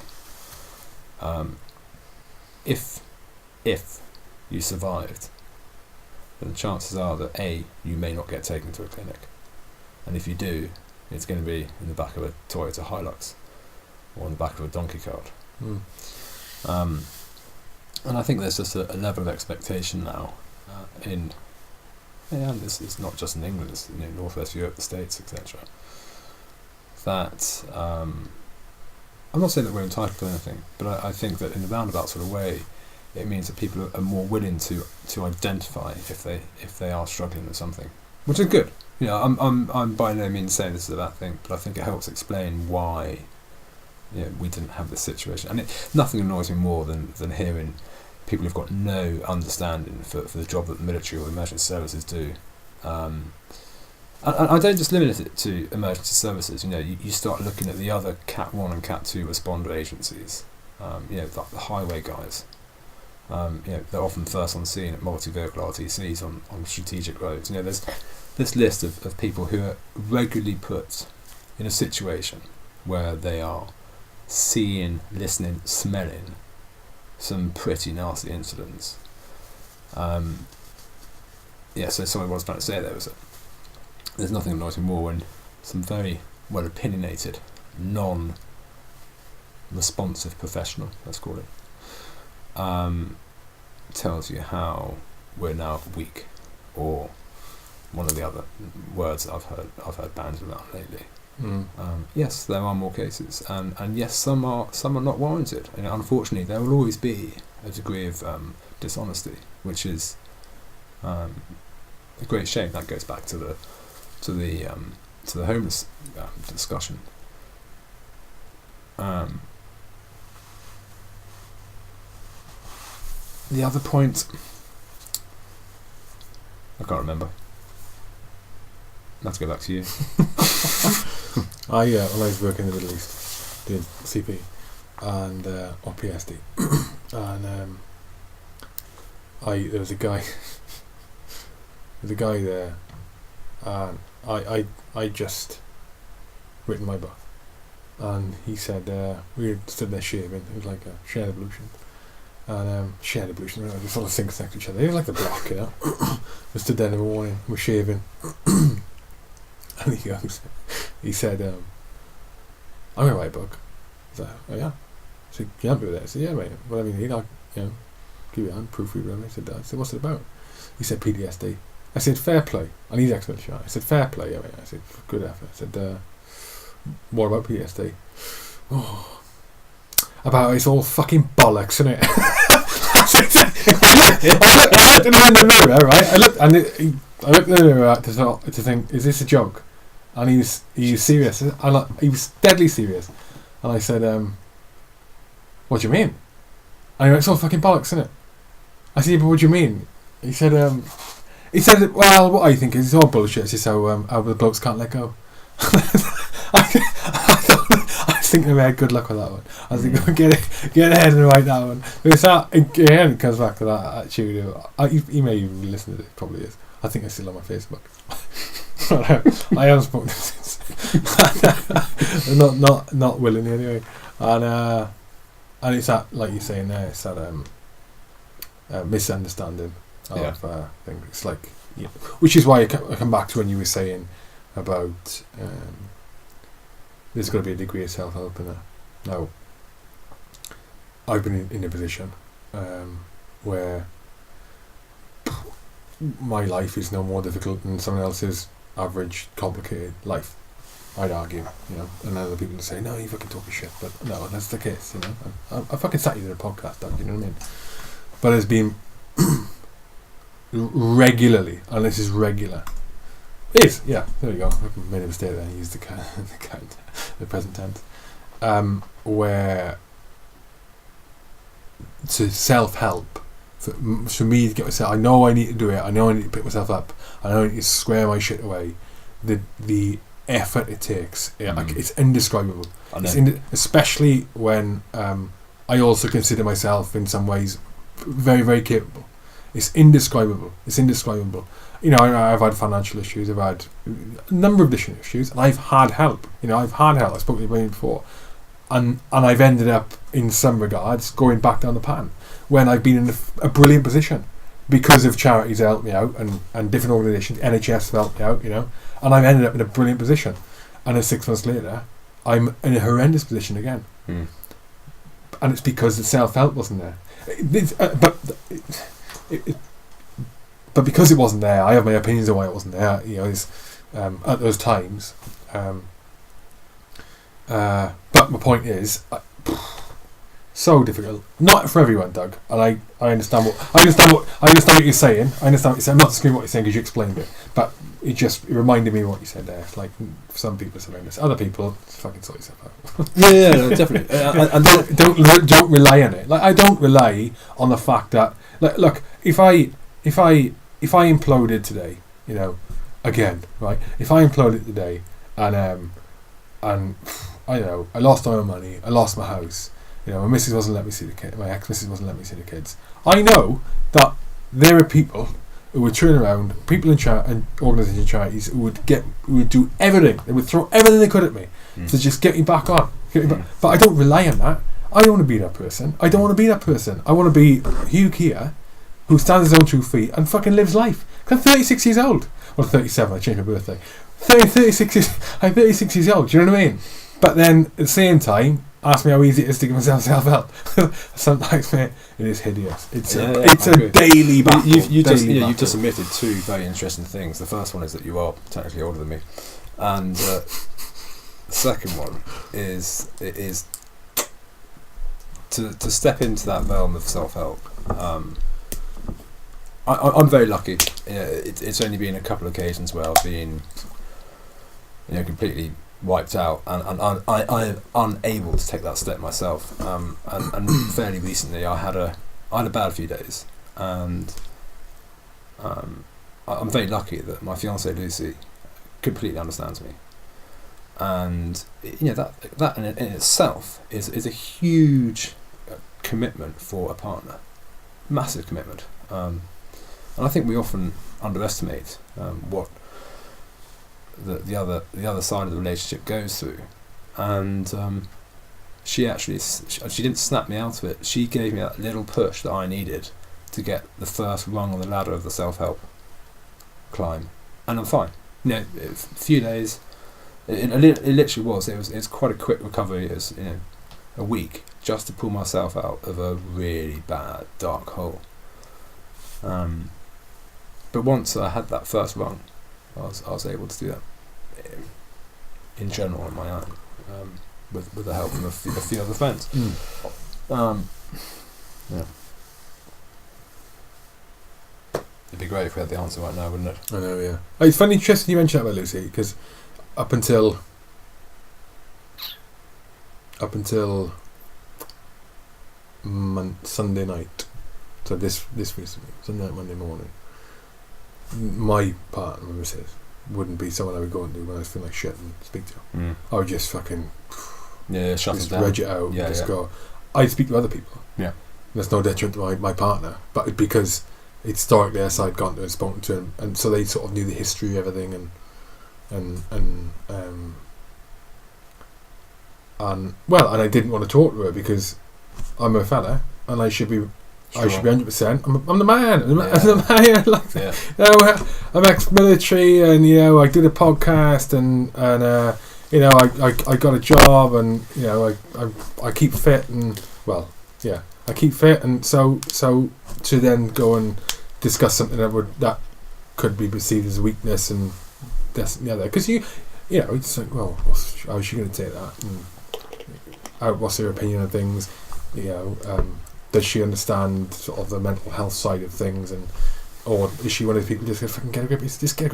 if you survived, then the chances are that you may not get taken to a clinic, and if you do, it's going to be in the back of a Toyota Hilux or in the back of a donkey cart. And I think there's just a level of expectation now and this is not just in England, it's Northwest Europe, the States, etc. That I'm not saying that we're entitled to anything, but I think that in a roundabout sort of way, it means that people are more willing to identify if they are struggling with something, which is good. I'm by no means saying this is a bad thing, but I think it helps explain why we didn't have this situation. And nothing annoys me more than hearing people who've got no understanding for the job that the military or emergency services do. And I don't just limit it to emergency services. You start looking at the other Cat 1 and Cat 2 responder agencies. Like the highway guys. They're often first on scene at multi-vehicle RTCs on strategic roads. There's this list of people who are regularly put in a situation where they are seeing, listening, smelling some pretty nasty incidents. So sorry, what I was trying to say there was that there's nothing annoys me more when some very well opinionated, non-responsive professional, let's call it, tells you how we're now weak, or one of the other words that I've heard bands around lately. Yes, there are more cases, and yes, some are not warranted, and unfortunately there will always be a degree of dishonesty, which is a great shame. That goes back to the homeless discussion. The other point, I can't remember. Let's go back to you. When I was working in the Middle East doing CP and or PSD, and there was a guy there, and I just written my book, and he said we stood there shaving. It was like a shared ablution. And shared ablution, we sort of sync next to each other. It was like the block, We stood there in the morning, we're shaving. And he said, I'm going to write a book. I said, oh yeah? I said, you happy with that? I said, yeah mate, whatever you need, I'll give you a hand, proofread whatever. I said, what's it about? He said, PTSD. I said, fair play. And he's excellent shot. I said, fair play, yeah mate. I said, good effort. I said, more about PTSD. Oh, about it's all fucking bollocks, isn't it? I looked in the mirror, right? I looked in the mirror to think, is this a joke? And he was serious. He was deadly serious. And I said, what do you mean? And he went, it's all fucking bollocks, isn't it? I said, yeah, but what do you mean? He said, well, what I think is it's all bullshit. It's just how the blokes can't let go. I was thinking about good luck with that one. I was thinking, get ahead and write that one. Because that, again, it comes back to that attitude. He may even listen to it, probably is. I think it's still on my Facebook. I haven't spoken to him since. not willingly anyway. And it's that, like you're saying there, it's that misunderstanding of things. It's like, which is why I come back to when you were saying about there's got to be a degree of self-help in there. Now, I've been in a position where my life is no more difficult than someone else's average, complicated life. I'd argue, and other people would say, no, you fucking talking shit, but no, that's the case, I fucking sat you in a podcast, Doug, you know what I mean? But there's been regularly, and this is regular, there you go, I made a mistake there, I used the present tense, where to self-help, for me to get myself, I know I need to do it, I know I need to pick myself up, I know I need to square my shit away, the effort it takes, like, it's indescribable. Especially when I also consider myself in some ways very, very capable. It's indescribable. I've had financial issues, I've had a number of different issues, and I've had help. I spoke to you about it before, and I've ended up in some regards going back down the pan when I've been in a brilliant position because of charities that helped me out, and different organisations, NHS helped me out, and I've ended up in a brilliant position. And then 6 months later, I'm in a horrendous position again. And it's because the self-help wasn't there. But because it wasn't there, I have my opinions on why it wasn't there. At those times. But my point is, so difficult. Not for everyone, Doug. And I understand what you're saying. I'm not disagreeing what you're saying because you explained it. But it reminded me of what you said there. It's like some people are saying this, other people fucking sort yourself out. no, definitely. And don't rely on it. Like, I don't rely on the fact that, look, if I imploded today, again, right? If I imploded today and I know I lost all my money, I lost my house. My missus wasn't letting me see the kid. My ex-missus wasn't letting me see the kids. I know that there are people who would turn around, people in organisations, charities, who would do everything. They would throw everything they could at me to just get me back on. But I don't rely on that. I don't want to be that person. I don't want to be that person. I want to be Hugh Keir, who stands on his own 2 feet and fucking lives life. Because I'm 36 years old. Well, 37. I changed my birthday. 36. I'm 36 years old. Do you know what I mean? But then at the same time, ask me how easy it is to give myself self-help. Sometimes, mate, it is hideous. It's a daily battle. You've just admitted 2 very interesting things. The first one is that you are technically older than me, and the second one is to step into that realm of self-help. I'm very lucky. It's only been a couple of occasions where I've been, completely wiped out, and I am unable to take that step myself. And fairly recently, I had a bad few days, and I'm very lucky that my fiancée Lucy completely understands me, and that in itself is a huge commitment for a partner, massive commitment, and I think we often underestimate what the other side of the relationship goes through, and she didn't snap me out of it. She gave me that little push that I needed to get the first rung on the ladder of the self-help climb, and I'm fine. A few days. It literally was. It's quite a quick recovery. It was a week just to pull myself out of a really bad dark hole. But once I had that first rung, I was able to do that in general on my own, with the help from a few other friends. It'd be great if we had the answer right now, wouldn't it? I know, yeah. It's funny, interesting you mentioned that about Lucy, because up until Sunday night, so this recently, Sunday night, Monday morning, my partner, my missus, wouldn't be someone I would go and do when I was feeling like shit and speak to. I would just fucking shut just it down, reg it out, go. I'd speak to other people. Yeah, there's no detriment to my partner, but because historically I'd gone to and spoken to him, and so they sort of knew the history of everything, and and I didn't want to talk to her because I'm a fella and I should be 100%. I'm the man. I'm the man. Like, I'm ex-military, and I did a podcast, and I got a job, and I keep fit, and I keep fit, and so to then go and discuss something that could be perceived as weakness and this and the other, because it's like, well, how's she going to take that? And what's her opinion of things? Does she understand sort of the mental health side of things, or is she one of the people just fucking get a grip of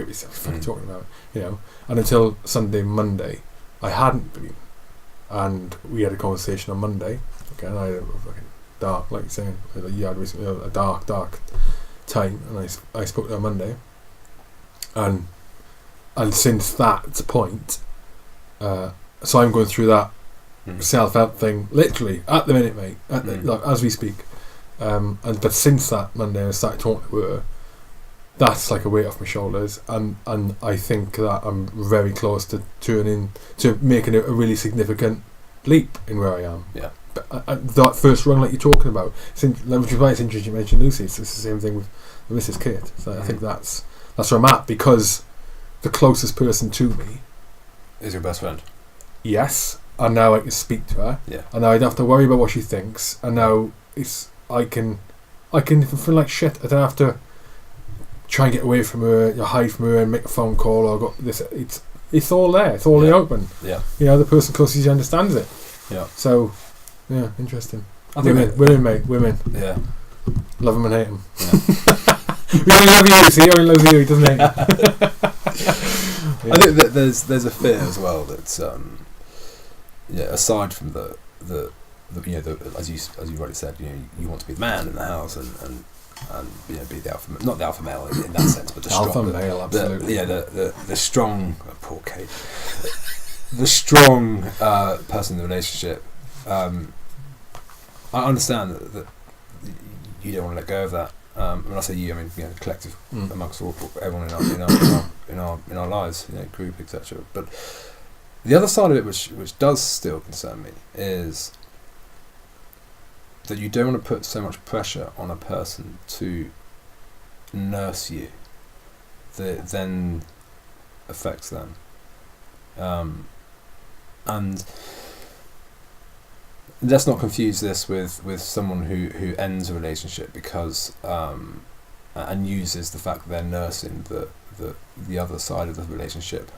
yourself? Fucking talking about, And until Sunday, Monday, I hadn't been, and we had a conversation on Monday. Okay, and I had a fucking dark, like you're saying, you had recently a dark time, and I spoke to her on Monday, and since that point, so I'm going through that self-help thing literally at the minute, mate, like, as we speak, but since that Monday I started talking to her, that's like a weight off my shoulders, and I think that I'm very close to making a really significant leap in where I am. But that first run, like you're talking about, which is why it's interesting you mentioned Lucy. It's the same thing with Mrs. Kate. So I think that's where I'm at, because the closest person to me is your best friend. Yes. And now I can speak to her. Yeah. And now I don't have to worry about what she thinks. And now I can feel like shit. I don't have to try and get away from her, hide from her, and make a phone call or go this. It's all there. It's all in the open. Yeah. The person closest to you understands it. Yeah. So, yeah, interesting. Women, mate. Women. Yeah. Love them and hate them. Yeah. We only love you. See, he only loves you. He doesn't hate you. I think that there's a fear as well that's aside from the as you rightly said, you want to be the man in the house and be the alpha, not the alpha male in that sense, but the alpha strong male, absolutely. The strong, poor Kate, the strong person in the relationship. I understand that you don't want to let go of that. When I say you, I mean collective amongst everyone in our lives, group, etc. But the other side of it, which does still concern me, is that you don't want to put so much pressure on a person to nurse you that then affects them. And let's not confuse this with someone who ends a relationship because and uses the fact that they're nursing the other side of the relationship.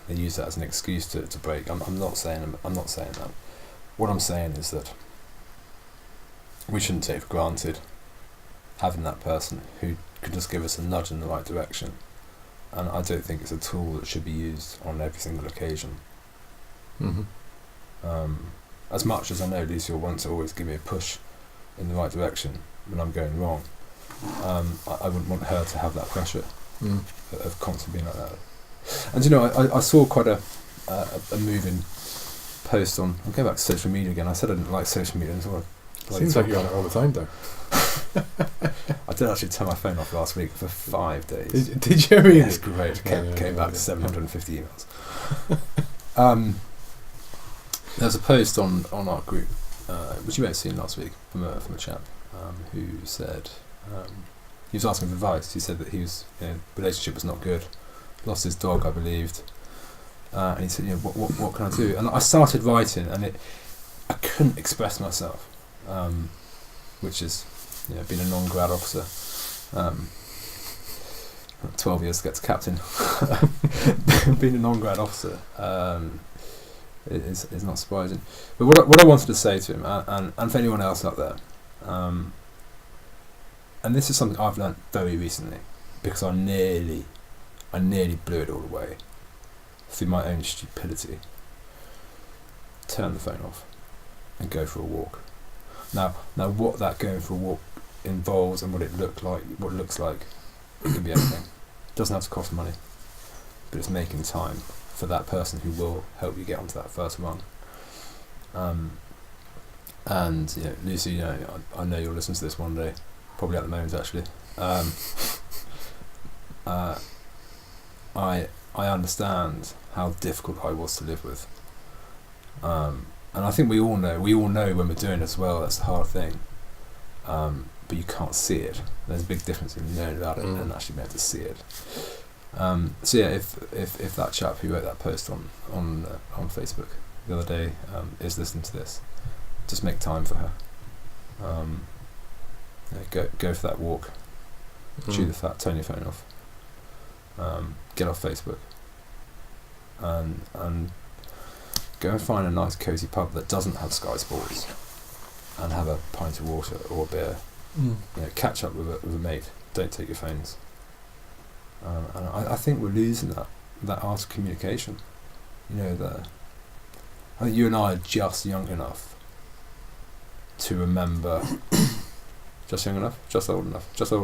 They use that as an excuse to break. I'm not saying that. What I'm saying is that we shouldn't take for granted having that person who could just give us a nudge in the right direction. And I don't think it's a tool that should be used on every single occasion. As much as I know Lucy will want to always give me a push in the right direction when I'm going wrong, I wouldn't want her to have that pressure of constantly being like that. And I saw quite a moving post on. I'll go back to social media again. I said I didn't like social media. Seems like you're on it all the time, though. I did actually turn my phone off last week for 5 days. Did you really? It's great. Came back to 750 emails. There's a post on our group, which you may have seen last week, from a chap who said he was asking for advice. He said that his relationship was not good. Lost his dog, I believed, and he said, what can I do? And I started writing, and I couldn't express myself, which is, being a non-grad officer, 12 years to get to captain, being a non-grad officer is not surprising. But what I wanted to say to him, and for anyone else out there, and this is something I've learnt very recently, because I nearly blew it all away through my own stupidity. Turn the phone off and go for a walk. Now what that going for a walk involves and what it looks like, it can be anything. It doesn't have to cost money, but it's making time for that person who will help you get onto that first run. And Lucy, I know you'll listen to this one day, probably at the moment actually. I understand how difficult I was to live with. And I think we all know when we're doing it as well, that's the hard thing. But you can't see it. There's a big difference in knowing about it and actually being able to see it. So yeah, if that chap who wrote that post on Facebook the other day is listening to this, just make time for her. Go for that walk. Chew the fat. Turn your phone off. Get off Facebook. And go and find a nice cosy pub that doesn't have Sky Sports, and have a pint of water or a beer. Catch up with a mate. Don't take your phones. And I think we're losing that art of communication. I think you and I are just young enough to remember. Just young enough, just old enough. There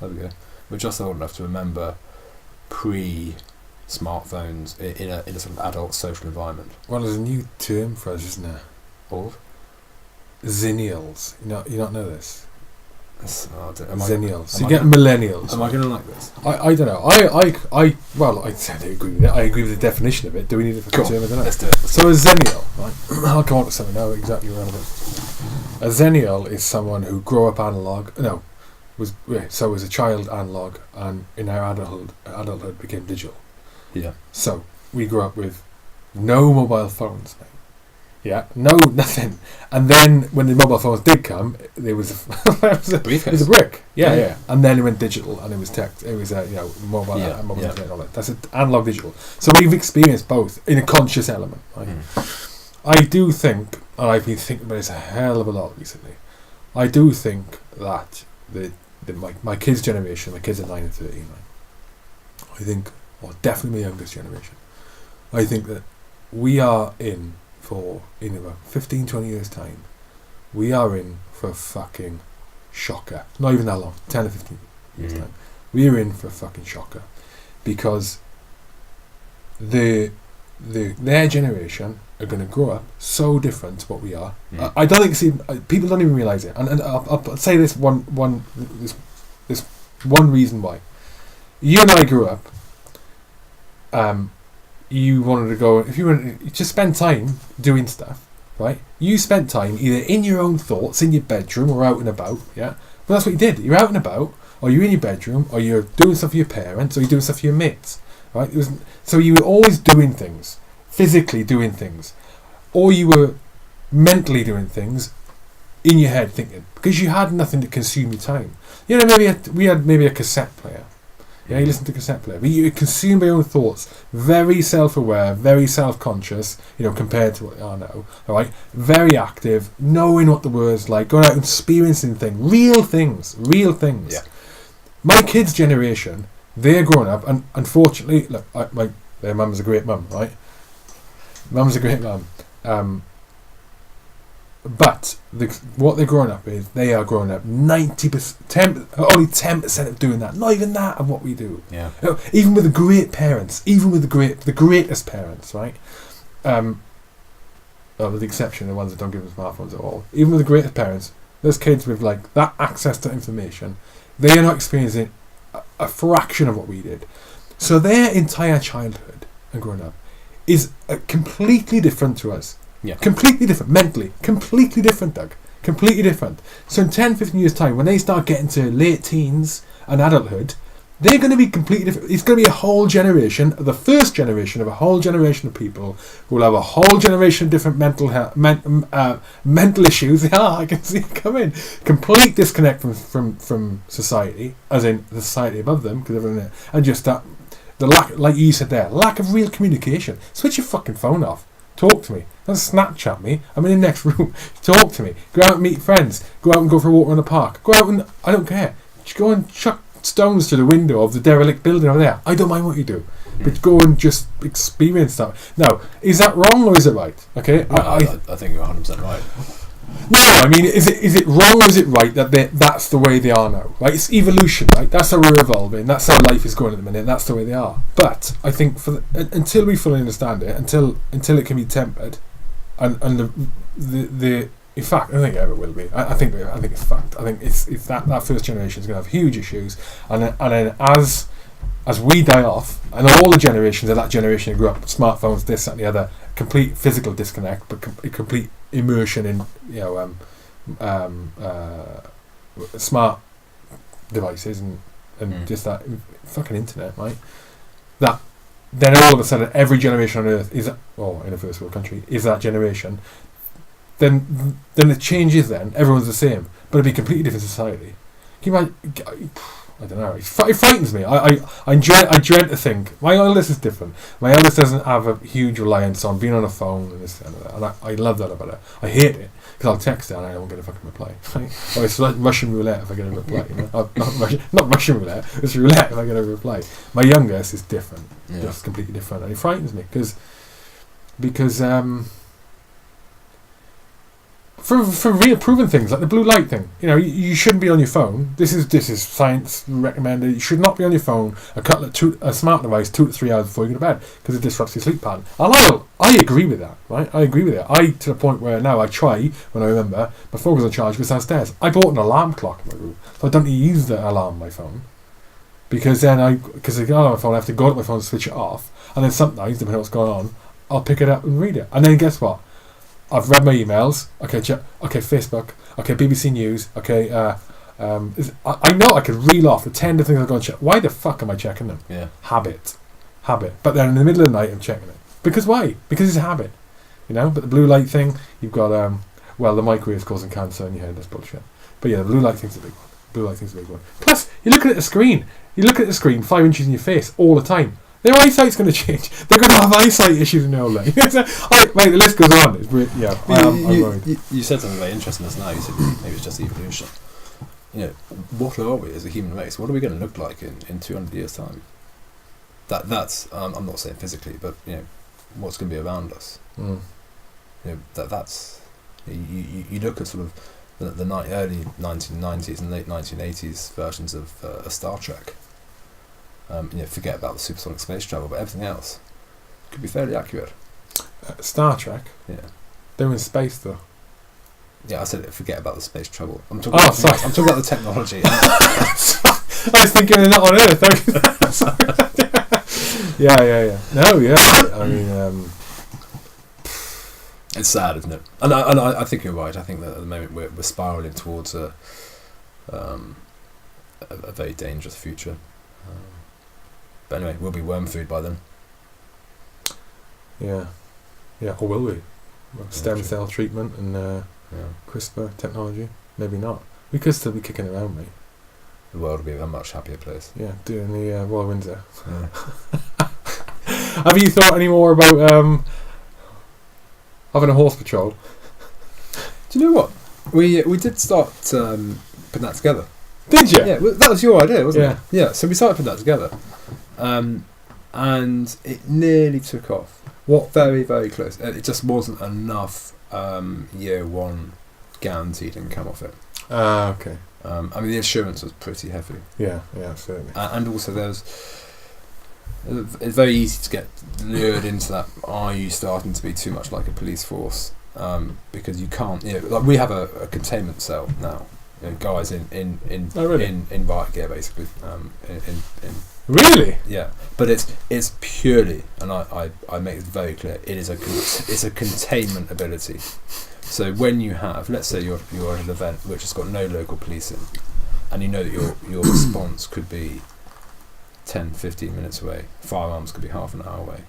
we go. We're just old enough to remember pre-smartphones in a sort of adult social environment. Well, there's a new term for us, isn't there? Or Zennials. You not know this? Zennials. So you get millennials. Am I going to like this? I don't know. I certainly agree with it. I agree with the definition of it. Do we need a fucking term? I don't know. Let's do it. So a zennial, right? I'll come on to something now exactly relevant. A zennial is someone who grew up analog. Was a child analog, and in our adulthood became digital. Yeah. So we grew up with no mobile phones. Yeah, no, nothing. And then when the mobile phones did come, there was a brick. Yeah. And then it went digital, and it was text. It was mobile internet and all that. That's analog digital. So we've experienced both in a conscious element. Right? I do think, and I've been thinking about this a hell of a lot recently. I do think that my kids' generation, my kids are 9 and 13. Right? I think, definitely my youngest generation. I think that we are in about 15-20 years time, we are in for a fucking shocker. Not even that long, 10 or 15 years time. We are in for a fucking shocker, because their generation are going to grow up so different to what we are. I don't think people don't even realise it. And I'll say this one reason why. You and I grew up. You wanted to go, if you wanted to just spend time doing stuff, right? You spent time either in your own thoughts, in your bedroom, or out and about, yeah? But that's what you did. You're out and about, or you're in your bedroom, or you're doing stuff for your parents, or you're doing stuff for your mates, right? So you were always doing things, physically doing things, or you were mentally doing things in your head thinking, because you had nothing to consume your time. Maybe we had maybe a cassette player. Yeah, you listen to cassette player, but you consume by your own thoughts, very self-aware, very self-conscious, compared to what they are now, alright, very active, knowing what the words like, going out and experiencing things, real things. Yeah. My kids' generation, they're growing up, and unfortunately, look, their mum's a great mum, right? Mum's a great mum. But what they're growing up is, they are growing up 90%, only 10% of doing that. Not even that of what we do. Yeah. Even with the great parents, the greatest parents, right? With the exception of the ones that don't give them smartphones at all. Even with the greatest parents, those kids with that access to information, they are not experiencing a fraction of what we did. So their entire childhood and growing up is completely different to us. Yeah. Completely different, mentally. Completely different, Doug. Completely different. So in 10, 15 years' time, when they start getting to late teens and adulthood, they're going to be completely different. It's going to be a whole generation, the first generation of a whole generation of people who will have a whole generation of different mental issues. I can see it coming. Complete disconnect from society, as in the society above them, because everyone, and just that, the lack, like you said there, lack of real communication. Switch your fucking phone off. Talk to me. Don't Snapchat me. I'm in the next room. Talk to me. Go out and meet friends. Go out and go for a walk around the park. Go out and, I don't care. Just go and chuck stones to the window of the derelict building over there. I don't mind what you do. But go and just experience that. Now, is that wrong or is it right? Okay? Well, I think you're 100% right. No, I mean, is it wrong or is it right that that's the way they are now? Right? It's evolution, right? That's how we're evolving. That's how life is going at the minute. That's the way they are. But I think until we fully understand it, until it can be tempered, and the in fact, I don't think it ever will be. I think it's fact. I think it's that first generation is going to have huge issues, and then as as we die off, and all the generations of that generation who grew up with smartphones, this, that, and the other, complete physical disconnect, but complete immersion in smart devices and just that fucking internet, right? That then all of a sudden every generation on Earth is, or in a first world country, is that generation. Then it changes. Then everyone's the same, but it'd be a completely different society. Can you imagine? I don't know. It frightens me. I dread to think. My eldest is different. My eldest doesn't have a huge reliance on being on a phone and this and that. And I love that about her. I hate it because I'll text her and I don't get a fucking reply. Right? Or it's like Russian roulette if I get a reply. You know? Not Russian roulette. It's roulette if I get a reply. My youngest is different. Yeah. Just completely different, and it frightens me because for real proven things like the blue light thing, you shouldn't be on your phone. This is science recommended. You should not be on your phone a smart device 2 to 3 hours before you go to bed because it disrupts your sleep pattern. And I agree with that, right? I agree with it. To the point where now I try, when I remember, my phone was on charge, goes downstairs. I bought an alarm clock in my room, so I don't use the alarm on my phone because then because I get on my phone, I have to go to my phone and switch it off, and then sometimes, depending on what's going on, I'll pick it up and read it, and then guess what? I've read my emails. Okay, Facebook. Okay, BBC News. Okay, I know I could reel off the 10 different things I've got to check. Why the fuck am I checking them? Yeah. Habit. But then in the middle of the night, I'm checking it. Because why? Because it's a habit. But the blue light thing, you've got, the microwave's causing cancer in your head. That's bullshit. But yeah, the blue light thing's a big one. Plus, you're looking at the screen. You look at the screen 5 inches in your face all the time. Their eyesight's going to change. They're going to have eyesight issues in their old life. Mate, the list goes on. It's really, I'm worried. You said something very interesting just now. You said maybe it's just evolution. What are we as a human race? What are we going to look like in 200 years' time? That's I'm not saying physically, but what's going to be around us. That's you look at sort of the early 1990s and late 1980s versions of Star Trek. Forget about the supersonic space travel, but everything else could be fairly accurate. Star Trek? Yeah. They're in space, though. Yeah, I said forget about the space travel. I'm talking about the technology. I was thinking they're not on Earth. Yeah. No, yeah. I mean... it's sad, isn't it? And I think you're right. I think that at the moment we're spiralling towards a very dangerous future. But anyway, we'll be worm food by then. Yeah, or will we? Stem cell treatment and CRISPR technology? Maybe not. We could still be kicking around, mate. The world will be a much happier place. Yeah, doing the Royal Windsor. Yeah. Have you thought any more about having a horse patrol? Do you know what? We did start putting that together. Did you? Yeah, that was your idea, wasn't it? Yeah, so we started putting that together. And it nearly took off. Very, very close. It just wasn't enough year one guaranteed income off it. Okay. I mean, the insurance was pretty heavy. Yeah, certainly. And also it's very easy to get lured into that. Are you starting to be too much like a police force? Because you can't. Like we have a containment cell now. Guys in riot gear basically. Really? Yeah, but it's purely, and I make it very clear, it's a containment ability. So when you have, let's say you're at an event which has got no local policing, and you know that your response could be 10-15 minutes away, firearms could be half an hour away.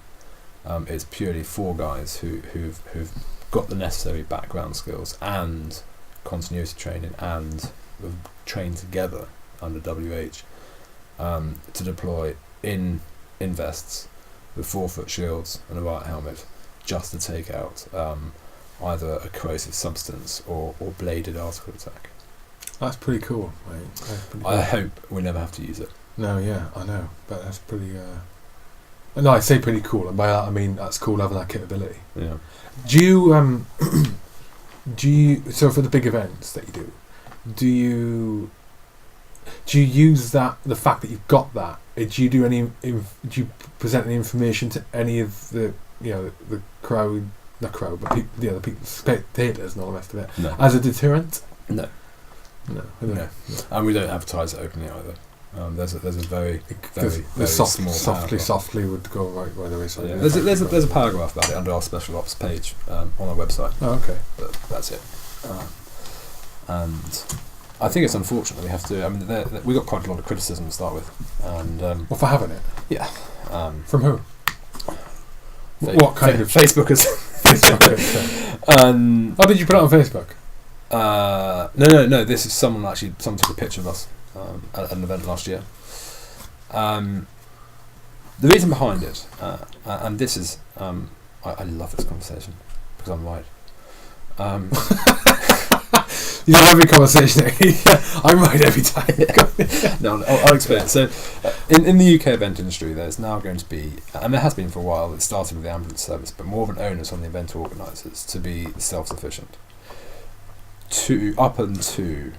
It's purely 4 guys who've got the necessary background skills and continuity training and have trained together under WH to deploy in vests with 4-foot shields and a riot helmet just to take out either a corrosive substance or bladed article attack. That's pretty cool, mate. I hope we never have to use it. No, yeah, I know, but that's pretty... No, I say pretty cool, and by that I mean that's cool having that capability. Yeah. Do you so for the big events that you do you use the fact that you've got that? Do you present any information to any of the the crowd, not crowd, but the other people, spectators and all the rest of it, as a deterrent? No. And we don't advertise it openly either. There's a very softly would go right by the wayside. Yeah. There's a paragraph about it under our special ops page on our website. Oh, okay. But that's it. And I think it's unfortunate we have to. I mean, we got quite a lot of criticism to start with, and well, for having it. Yeah. From who? What kind of Facebookers? Facebook. Oh, did you put it on Facebook? No. This is someone took a picture of us at an event last year. The reason behind it, and this is, I love this conversation because I'm right. You know, every conversation, I'm right every time. No, I'll explain. So, in the UK event industry, there's now going to be, and there has been for a while, it started with the ambulance service, but more of an onus on the event organisers to be self-sufficient. Up unto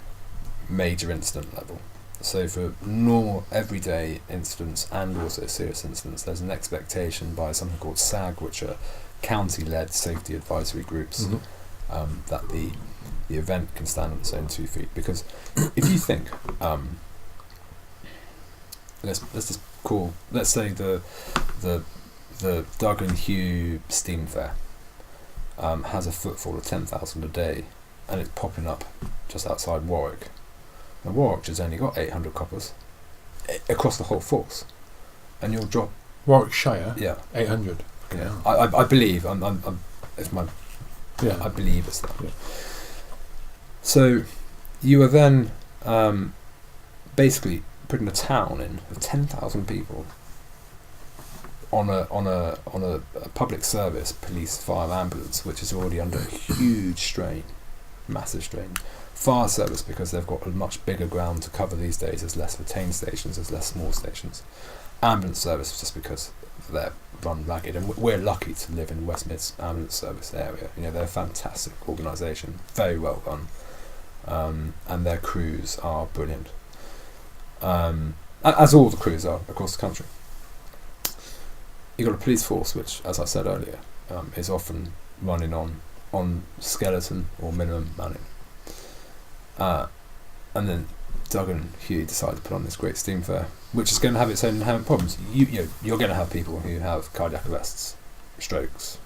major incident level. So for normal, everyday incidents and also serious incidents, there's an expectation by something called SAG, which are county-led safety advisory groups, that the event can stand on its own 2 feet. Because if you think, let's say the Doug and Hugh steam fair has a footfall of 10,000 a day, and it's popping up just outside Warwick. Now Warwick has only got 800 coppers across the whole force, and you'll drop Warwickshire. Yeah, 800. Yeah, I believe I believe it's that. Yeah. So you are then basically putting a town in of 10,000 people on a public service, police, fire, ambulance, which is already under huge strain, massive strain. Fire service, because they've got a much bigger ground to cover these days, there's less retained stations, there's less small stations. Ambulance service, just because they're run ragged, and we're lucky to live in West Mids ambulance service area. You know, they're a fantastic organisation, very well run, and their crews are brilliant, as all the crews are across the country. You've got a police force which, as I said earlier, is often running on skeleton or minimum manning. And then Doug and Hugh decided to put on this great steam fair, which is going to have its own inherent problems. You're going to have people who have cardiac arrests, strokes,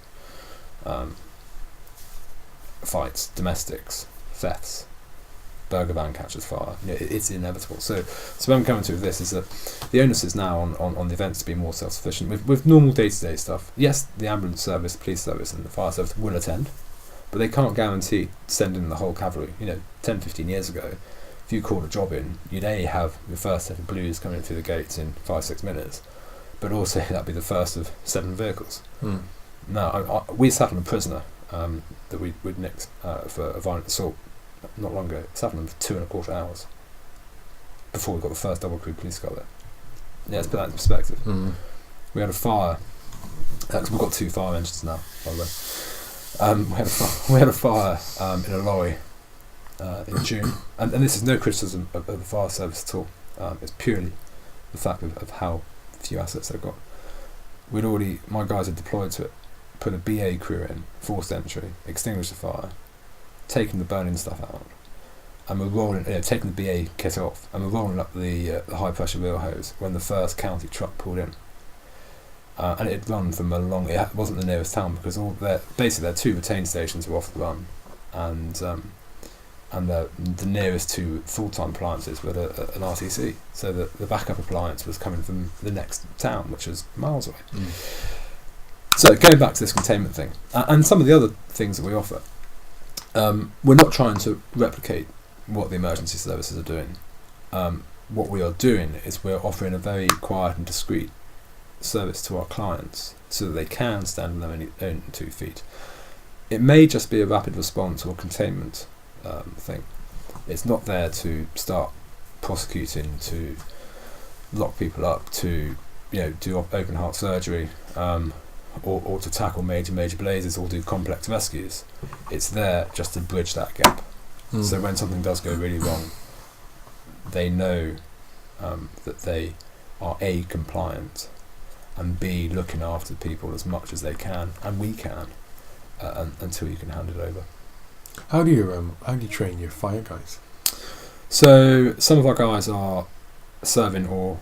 fights, domestics, thefts. Burger van catches fire. You know, it's inevitable. So where I'm coming to with this is that the onus is now on the events to be more self-sufficient with normal day-to-day stuff. Yes, the ambulance service, police service, and the fire service will attend, but they can't guarantee sending the whole cavalry. You know, 10, 15 years ago, if you called a job in, you'd have your first set of blues coming through the gates in 5-6 minutes, but also that'd be the first of 7 vehicles. Now, we sat on a prisoner that we'd nicked for a violent assault not long ago. Sat on them for 2.25 hours before we got the first double crew police car there. Yeah, let's put that in perspective. We had a fire, because we've got 2 fire engines now, by the way. We had a fire in a lorry in June, and this is no criticism of the fire service at all. It's purely the fact of how few assets they've got. My guys had deployed to it, put a BA crew in, forced entry, extinguished the fire, taking the burning stuff out, and we're rolling, taking the BA kit off, and we're rolling up the high pressure wheel hose when the first county truck pulled in. And it had run from it wasn't the nearest town, because their 2 retained stations were off the run, and the nearest 2 full-time appliances were an RTC, so the backup appliance was coming from the next town, which was miles away. So going back to this containment thing, and some of the other things that we offer, we're not trying to replicate what the emergency services are doing. What we are doing is we're offering a very quiet and discreet service to our clients so that they can stand on their own 2 feet. It may just be a rapid response or containment thing. It's not there to start prosecuting, to lock people up, to do open heart surgery, or to tackle major blazes or do complex rescues. It's there just to bridge that gap. So when something does go really wrong, they know that they are A, compliant, and B, looking after people as much as they can, and we can, until you can hand it over. How do you train your fire guys? So some of our guys are serving or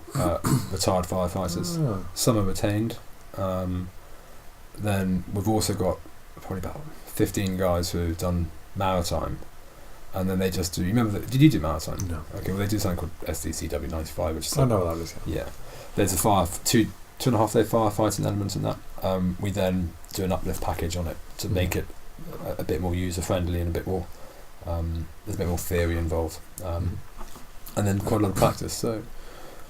retired firefighters. Oh. Some are retained. Then we've also got probably about 15 guys who have done maritime, and then they just do. You remember? Did you do maritime? No. Okay. Well, they do something called SDCW 95, which is I know what that is. Yeah. There's a 2.5 day firefighting element in that. We then do an uplift package on it to make it a bit more user friendly and a bit more. There's a bit more theory involved, and then quite a lot of practice. So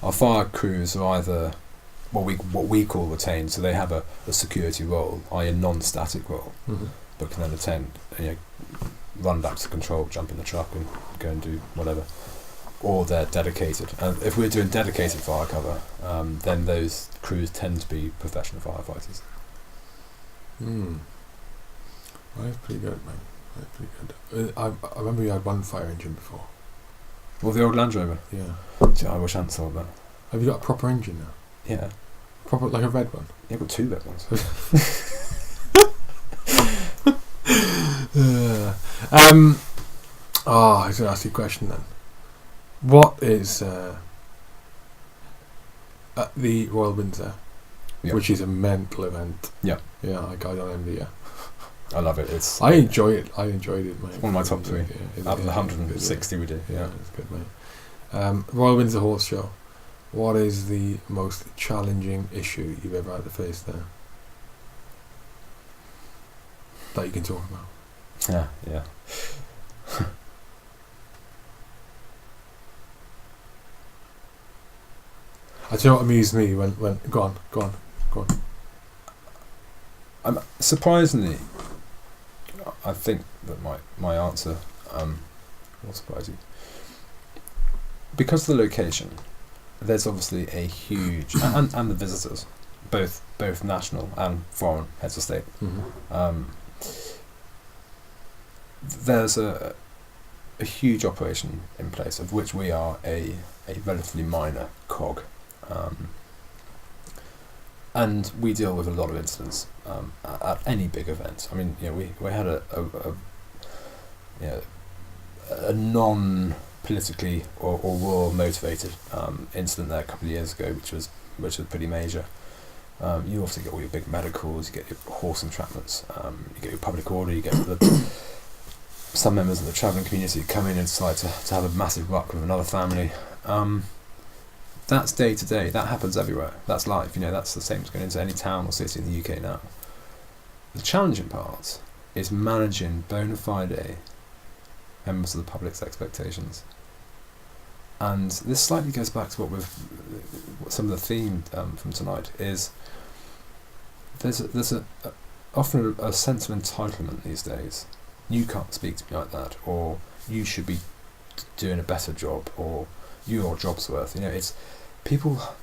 our fire crews are either what we call retained, so they have a security role, i.e. a non-static role, but can then attend, run back to control, jump in the truck and go and do whatever. Or they're dedicated. And if we're doing dedicated fire cover, then those crews tend to be professional firefighters. Well, that's pretty good, man. That's pretty good. I remember you had one fire engine before. Well, the old Land Rover. Yeah. Gee, I wish I hadn't sold that. Have you got a proper engine now? Yeah. Proper, like a red one? Yeah, I've got 2 red ones. I was going to ask you a question then. What is at the Royal Windsor, which is a mental event? Yeah. Yeah, I got on MD. Yeah. I love it. I enjoyed it, mate. It's one of my top 3. Yeah, out of the 160 we do. Yeah, it's good, mate. Royal Windsor Horse Show. What is the most challenging issue you've ever had to face there? That you can talk about. Yeah. I tell you what amused me when go on. Surprisingly, I think that my answer will surprise you. Because of the location, there's obviously a huge and the visitors, both national and foreign heads of state. There's a huge operation in place, of which we are a relatively minor cog. And we deal with a lot of incidents at any big event. I mean, we had a non-politically or war motivated incident there a couple of years ago, which was pretty major. You obviously get all your big medicals, you get your horse entrapments, you get your public order, you get some members of the travelling community come in and decide to have a massive ruck with another family. That's day to day. That happens everywhere. That's life. That's the same as going into any town or city in the UK now. The challenging part is managing bona fide members of the public's expectations. And this slightly goes back to what some of the theme from tonight is. There's often a sense of entitlement these days. You can't speak to me like that, or you should be doing a better job, or your job's worth. It's people are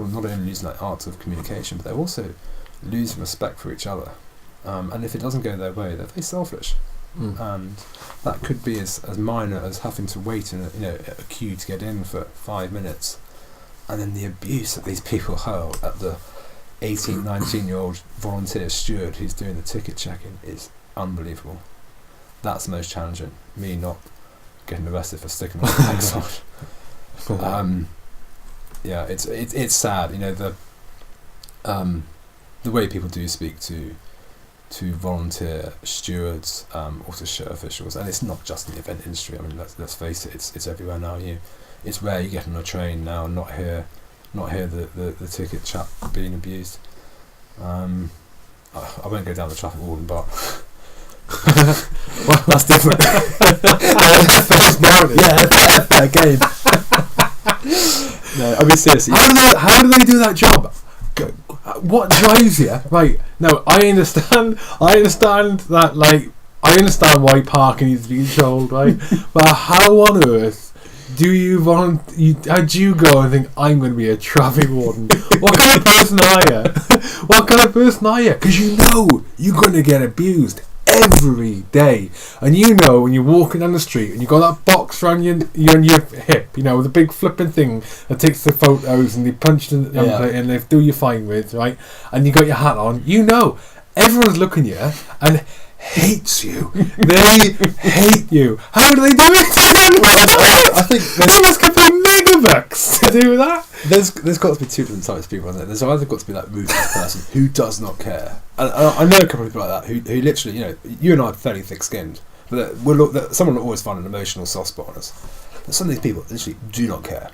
not only losing that art of communication, but they're also losing respect for each other. And if it doesn't go their way, they're very selfish. And that could be as minor as having to wait in a queue to get in for 5 minutes, and then the abuse that these people hurl at the 18, 19-year-old volunteer steward who's doing the ticket checking is unbelievable. That's the most challenging. Me not getting arrested for sticking my legs on. It's sad. The way people do speak to volunteer stewards or to show officials, and it's not just in the event industry. I mean, let's face it, it's everywhere now. It's rare you get on a train now and not hear the ticket chap being abused. I won't go down the traffic warden, but well, that's different. Again. No, I mean seriously. How do they do that job? What drives you? Right, no, I understand that, I understand why parking needs to be controlled, right? But how on earth do you go and think, I'm going to be a traffic warden? What kind of person are you? Because you're going to get abused every day, and when you're walking down the street and you got that box around your hip, with a big flipping thing that takes the photos and they punch the and they do your fine with, right? And you got your hat on, everyone's looking at you, and hates you. They hate you. How do they do it? I think they must get paid megabucks to do that. There's got to be two different types of people, isn't there? There's either got to be that ruthless person who does not care, and I know a couple of people like that who literally, you and I are fairly thick-skinned, but someone will always find an emotional soft spot on us. But some of these people literally do not care.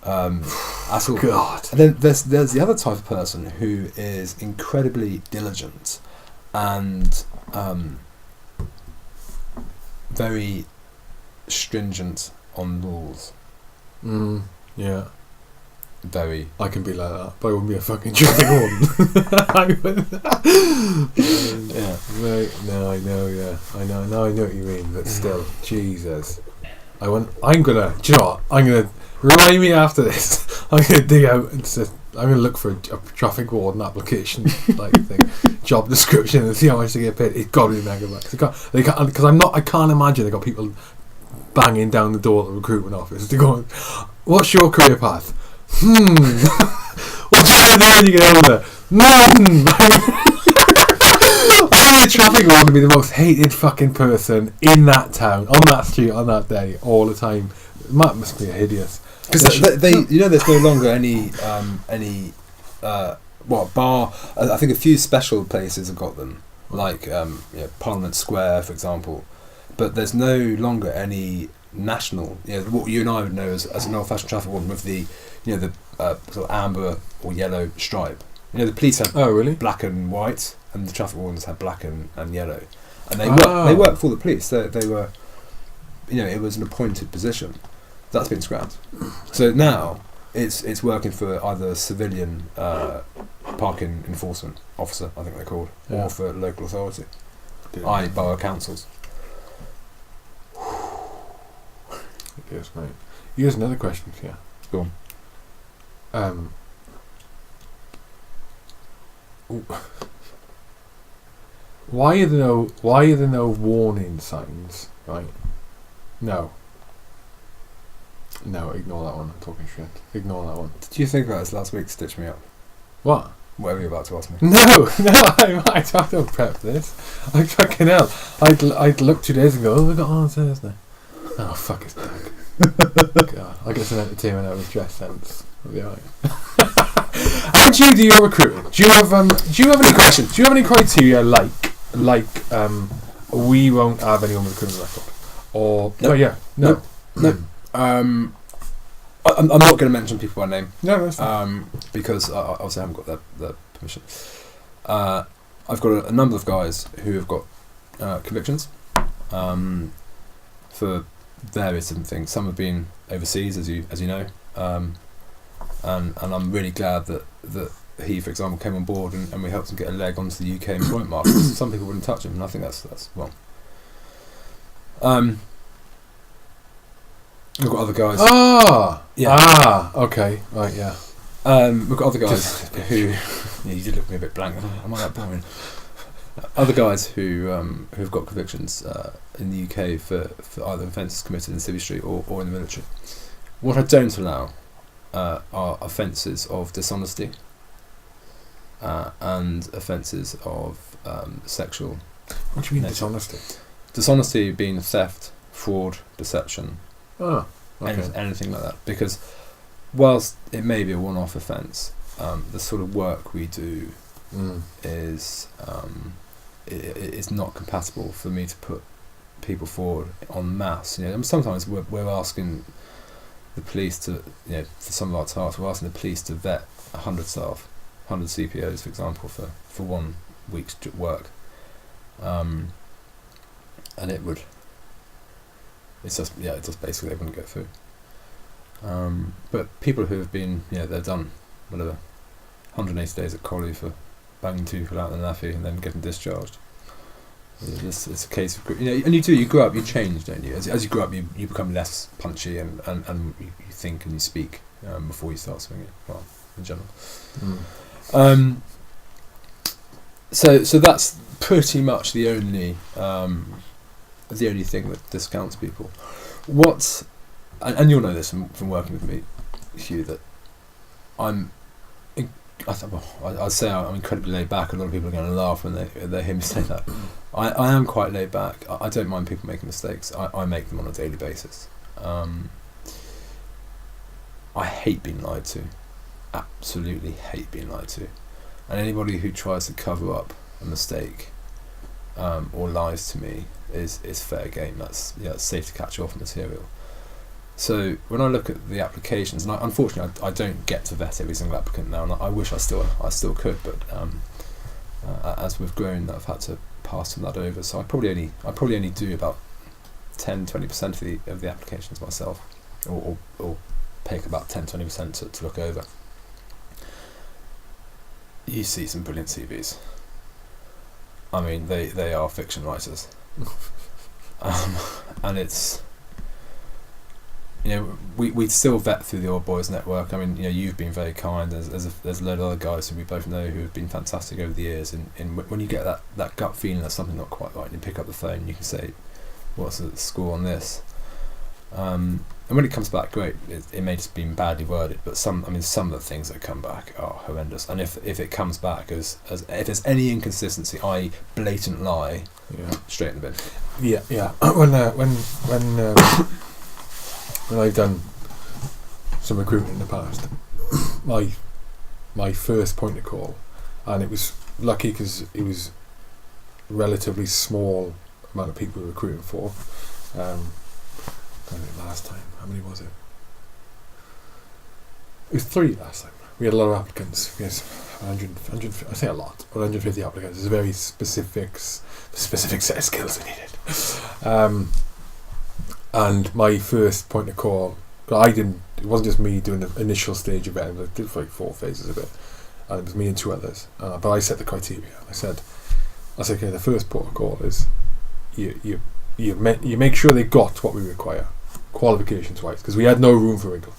At all. God. And then there's the other type of person who is incredibly diligent and very stringent on rules. Yeah. Very. I can be like that, but I wouldn't be a fucking traffic warden. Yeah. Right. No, I know. Yeah, I know. Now I know what you mean, but still, Jesus. I'm gonna. Do you know what? I'm gonna. Remind me after this. I'm gonna dig out and I'm gonna look for a traffic warden application thing, job description, and see how much they get paid. It's got to be megabucks. They can't because I can't imagine they got people banging down the door at the recruitment office. They're going, "What's your career path? What do you want to do when you get older? I think the traffic warden would be the most hated fucking person in that town, on that street, on that day, all the time. That must be hideous. Because there's no longer any bar. I think a few special places have got them, like Parliament Square, for example. But there's no longer any national. What you and I would know as an old-fashioned traffic warden with the sort of amber or yellow stripe. The police have black and white, and the traffic wardens have black and yellow, and they work for the police. They were, it was an appointed position. That's been scrapped. So now it's working for either a civilian parking enforcement officer, I think they're called, or for local authority, i.e. borough councils. Yes, mate. Here's another question for you. Go on. Why are there no warning signs? Right? No, ignore that one. I'm talking shit. Ignore that one. Did you think about this last week? Stitch me up. What? Whatever you're about to ask me. No, I don't prep this. I fucking hell. I'd look 2 days ago. Oh, we got on Thursday. Oh, fuck, it's Doug. God, I get some entertainment out of dress sense. Yeah. How do you do your recruiting? Do you have any questions? Do you have any criteria like we won't have anyone with a criminal record? Or no. I'm not going to mention people by name. No, that's fine. Because obviously I haven't got their permission. I've got a number of guys who have got convictions for various different things. Some have been overseas, as you know, and I'm really glad that he, for example, came on board and we helped him get a leg onto the UK employment market. Some people wouldn't touch him, and I think that's well. We've got other guys. Okay, right, yeah. We've got other guys who. You did look at me a bit blank. Am I that boring? Other guys who've got convictions in the UK for either offences committed in Civvy Street or in the military. What I don't allow are offences of dishonesty and offences of sexual. What do you mean nature. dishonesty? Dishonesty being theft, fraud, deception. Oh, okay. Anything like that. Because whilst it may be a one-off offence, the sort of work we do is it's not compatible for me to put people forward en masse. Sometimes we're asking the police to, for some of our tasks, we're asking the police to vet 100 staff, 100 CPOs, for example, for 1 week's work, and it's just basically they wouldn't go through. But people who have been, they've done whatever 180 days at Collie for banging 2 people out in the naffy and then getting discharged. It's a case of, and you grow up, you change, don't you? As you grow up, you become less punchy and you think and you speak before you start swinging. Well, in general. So that's pretty much the only thing that discounts people. And you'll know this from working with me, Hugh, that I'm I'd say I'm incredibly laid back. A lot of people are going to laugh when they hear me say that. I am quite laid back. I don't mind people making mistakes. I make them on a daily basis. I hate being lied to. Absolutely hate being lied to. And anybody who tries to cover up a mistake or lies to me is fair game. That's safe to catch off material. So when I look at the applications, and unfortunately I don't get to vet every single applicant now, and I wish I still could, but as we've grown, I've had to pass some of that over. So I probably only do about 10-20% of the applications myself, or pick about 10-20% to look over. You see some brilliant CVs. I mean, they are fiction writers, and it's. We still vet through the Old Boys network. I mean, you've been very kind. There's a load of other guys who we both know who have been fantastic over the years. And when you get that gut feeling that something not quite right, and you pick up the phone, and you can say, "What's the score on this?" And when it comes back, great. It may just been badly worded, but some of the things that come back are horrendous. And if it comes back as if there's any inconsistency, i.e. blatant lie, straight in the bin. Yeah. When I've done some recruitment in the past, my first point of call, and it was lucky because it was relatively small amount of people we were recruiting for. I think last time, how many was it? It was 3 last time. We had a lot of applicants. Yes, 100, I say a lot, but 150 applicants. It's a very specific set of skills we needed. And my first point of call, it wasn't just me doing the initial stage of vetting, but I did like 4 phases of it, and it was me and 2 others. But I set the criteria. I said, okay, the first port of call is you make sure they got what we require, qualifications wise, because we had no room for wiggle,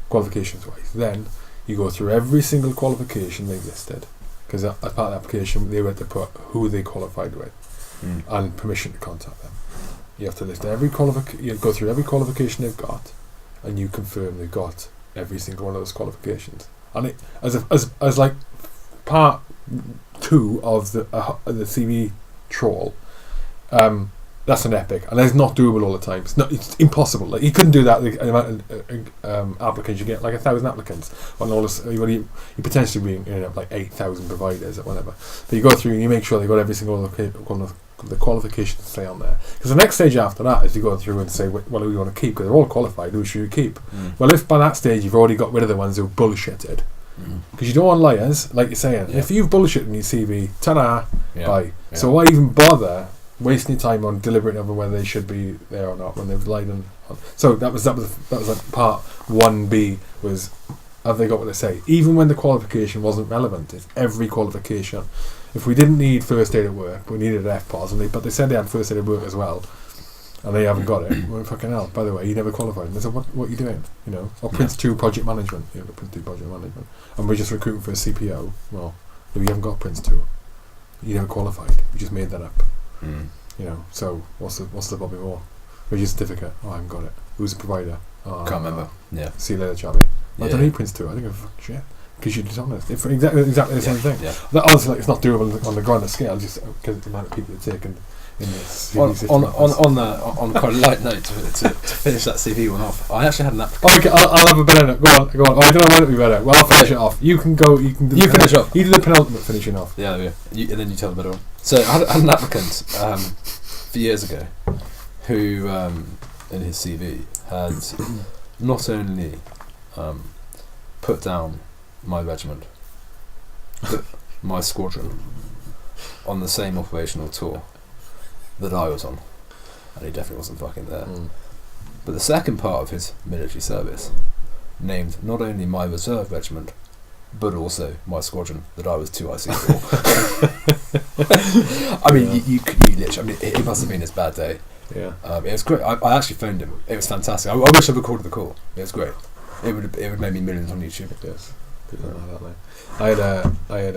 qualifications wise. Then you go through every single qualification they listed, because as part of the application they had to put who they qualified with and permission to contact them. You have to list every you go through every qualification they've got, and you confirm they've got every single one of those qualifications. And it as like part 2 of the CV trawl. That's an epic, and it's not doable all the time. It's impossible. Like, you couldn't do that. The amount of applicants you get, like 1,000 applicants, on all this, you potentially bring like 8,000 providers or whatever. But you go through and you make sure they got every single one of the qualifications to stay on there. Because the next stage after that is you go through and say, well, who do you want to keep? Because they're all qualified. Who should you keep? Well, if by that stage you've already got rid of the ones who bullshitted, because you don't want liars, like you're saying. If you've bullshit in your CV, ta-da, bye. Yeah. So why even bother wasting your time on deliberating over whether they should be there or not when they've lied on. So that was like part 1B was, have they got what they say? Even when the qualification wasn't relevant, it's every qualification. If we didn't need first aid at work, we needed an FPOS, but they said they had first aid at work as well, and they haven't got it. Well, fucking hell! By the way, you never qualified. And they said, "What are you doing?" Or Prince 2 project management. Prince 2 project management, and we're just recruiting for a CPO. Well, if you haven't got Prince 2, you never qualified. You just made that up. So what's the Bobby Moore? Where's your certificate? Oh, I haven't got it. Who's the provider? Oh, can't remember. Yeah. See you later, Charlie. I don't need Prince 2. I think of shit. Because you're dishonest. It's exactly the same thing. Yeah. That obviously it's not doable on the grander scale, just because the amount of people it's taken in this. On quite a light note to finish that CV one off. I actually had an application. Okay, I'll have a better. Go on. Oh, I don't know when it'll be better. Well, I'll finish it off. You can go. You can. You finish off. You do the penultimate finishing off. Yeah. And then you tell the better one. So I had an applicant a few years ago who, in his CV, had not only put down my regiment, but my squadron on the same operational tour that I was on, and he definitely wasn't fucking there. But the second part of his military service named not only my reserve regiment, but also my squadron that I was 2IC for. I mean, you literally. I mean, it must have been his bad day. Yeah. It was great. I actually phoned him. It was fantastic. I wish I recorded the call. It was great. It would make me millions on YouTube. Yes. I had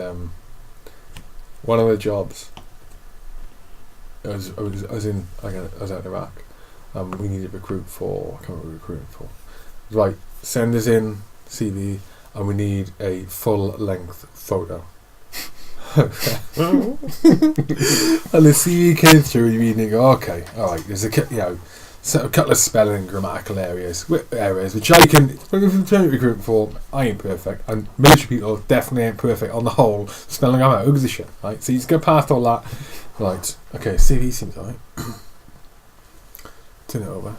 one of the jobs. I was out in Iraq. We needed to recruit for. I can't remember what we were recruiting for. Right, send us in CV. and we need a full-length photo. And the CV came through, and you read and go, okay, all right. There's a couple of spelling and grammatical areas which I can. If I'm recruiting for, I ain't perfect, and military people definitely ain't perfect on the whole. Spelling, I'm out. Who gives a shit, right? So you just go past all that. Right. Okay. CV seems alright. Turn it over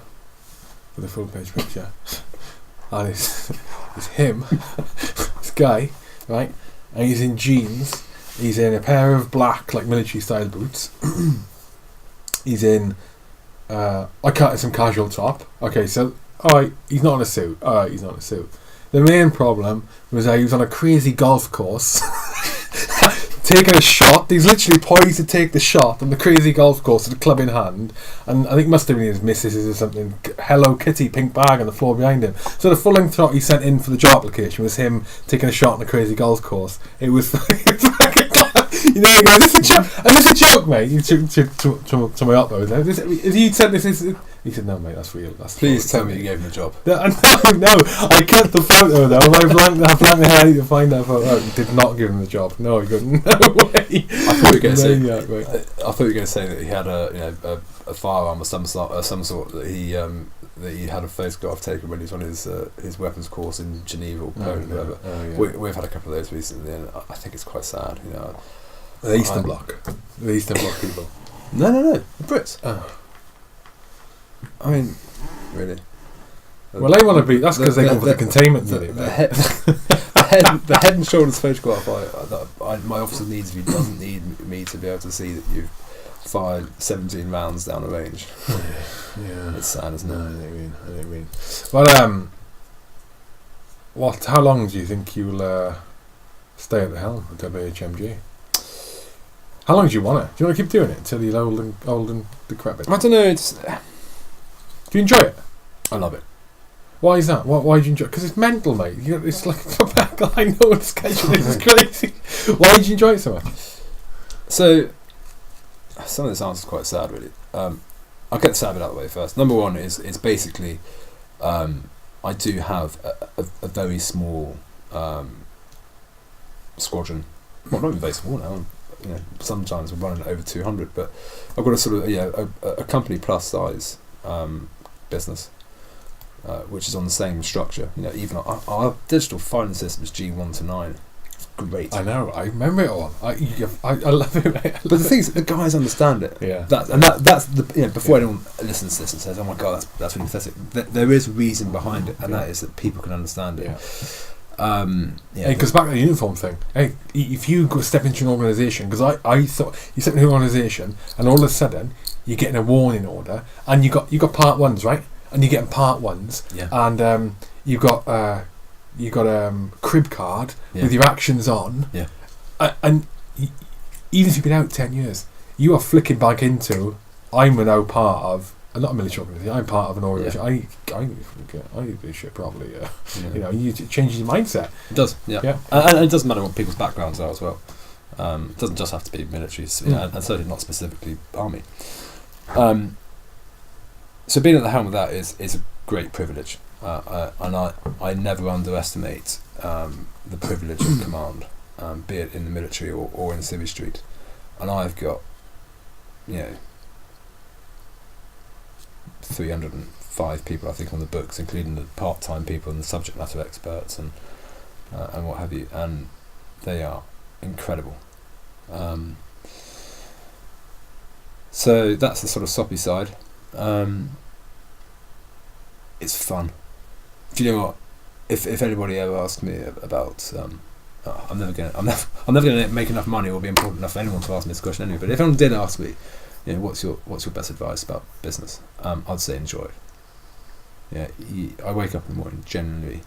with a full page picture, and it's him, this guy, right? And he's in jeans. He's in a pair of black, like military style boots. He's in I cut some casual top. Okay, so alright, he's not in a suit. Alright, he's not in a suit. The main problem was he was on a crazy golf course taking a shot. He's literally poised to take the shot on the crazy golf course with a club in hand, and I think must have been his missus or something. Hello Kitty pink bag on the floor behind him. So the full length shot he sent in for the job application was him taking a shot on a crazy golf course. It was you know, this is a joke. And this is a joke, mate. You to my utmost. If you said this is, he said, no, mate, that's real. Please tell me you gave him a job. No, I cut the photo though. I blanked my head. I need to find that photo. He did not give him the job. No, he couldn't. No way. I thought you were going to say that he had a firearm of some sort that he had a photograph taken when he was on his weapons course in Geneva or Poland, whatever. We've had a couple of those recently, and I think it's quite sad. You know, the Eastern Bloc people. No, the Brits. Oh. I mean, really. Well, they want to be. That's because they go for the containment unit. The head and shoulders photograph my officer needs me doesn't need me to be able to see that you've fired 17 rounds down the range. Yeah, it's sad, isn't it? No, I don't mean. But how long do you think you'll stay at the helm of WHMG? How long do you want it? Do you want to keep doing it until you're old and decrepit? I don't know. Do you enjoy it? I love it. Why is that? Why do you enjoy it? Because it's mental, mate. It's like I know what the schedule is. It's crazy. Why do you enjoy it so much? So, some of this answer is quite sad, really. I'll get the sad bit out of the way first. Number one is basically I do have a very small squadron. Well, not even very small now. You know, sometimes we're running over 200, but I've got a sort of a company plus size business, which is on the same structure. You know, even our digital filing system is G1 to 9. It's great. I know. I remember it all. I love it. Mate. But the thing is, the guys understand it. Yeah. That's the before anyone listens to this and says, "Oh my god, that's really pathetic." There is reason behind it, and that is that people can understand it. Yeah. It goes back to the uniform thing. Hey, if you go step into an organisation, because I thought you step into an organisation and all of a sudden you're getting a warning order, and you got part ones, right? And you're getting part ones, and you got crib card with your actions on, and even if you've been out 10 years, you are flicking back into I'm now part of. I'm not a military organisation. I'm part of an organisation. I do this shit probably. You know, it changes your mindset. It does. Yeah. And it doesn't matter what people's backgrounds are as well. It doesn't just have to be military, and certainly not specifically army. So being at the helm of that is a great privilege, and I never underestimate the privilege of command, be it in the military or in Civvy Street. And I've got, 305 people I think on the books, including the part-time people and the subject matter experts and what have you, and they are incredible. So that's the sort of soppy side. It's fun. Do you know what? If anybody ever asks me about, I'm never gonna make enough money or be important enough for anyone to ask me this question anyway. But if anyone did ask me, what's your best advice about business? I'd say enjoy it. Yeah, I wake up in the morning genuinely,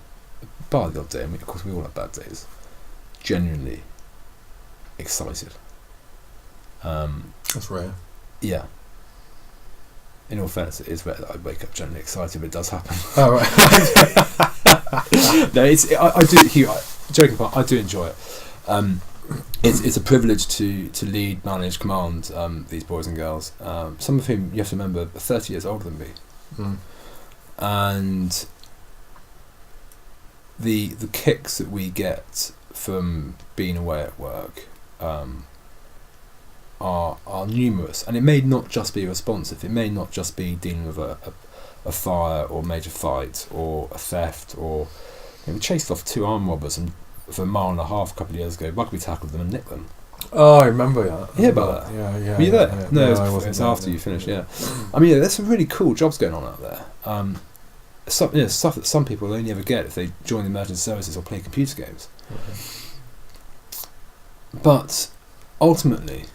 bar the odd day. I mean, of course, we all have bad days. Genuinely excited. That's rare. Yeah. In all fairness, it is rare that I wake up generally excited, but it does happen. Oh, right. No, I do. Hugh, joking apart, I do enjoy it. It's a privilege to lead, manage, command these boys and girls. Some of whom you have to remember are 30 years older than me, and the kicks that we get from being away at work are numerous, and it may not just be responsive. It may not just be dealing with a fire or major fight or a theft, or we chased off 2 armed robbers and for a mile and a half a couple of years ago. Rugby tackled them and nicked them. Oh, I remember that. Yeah, about that. Yeah. Were you there? Yeah. No, I wasn't it's there, after no. you finished. Yeah, I mean, there's some really cool jobs going on out there. Stuff that some people only ever get if they join the emergency services or play computer games. But ultimately,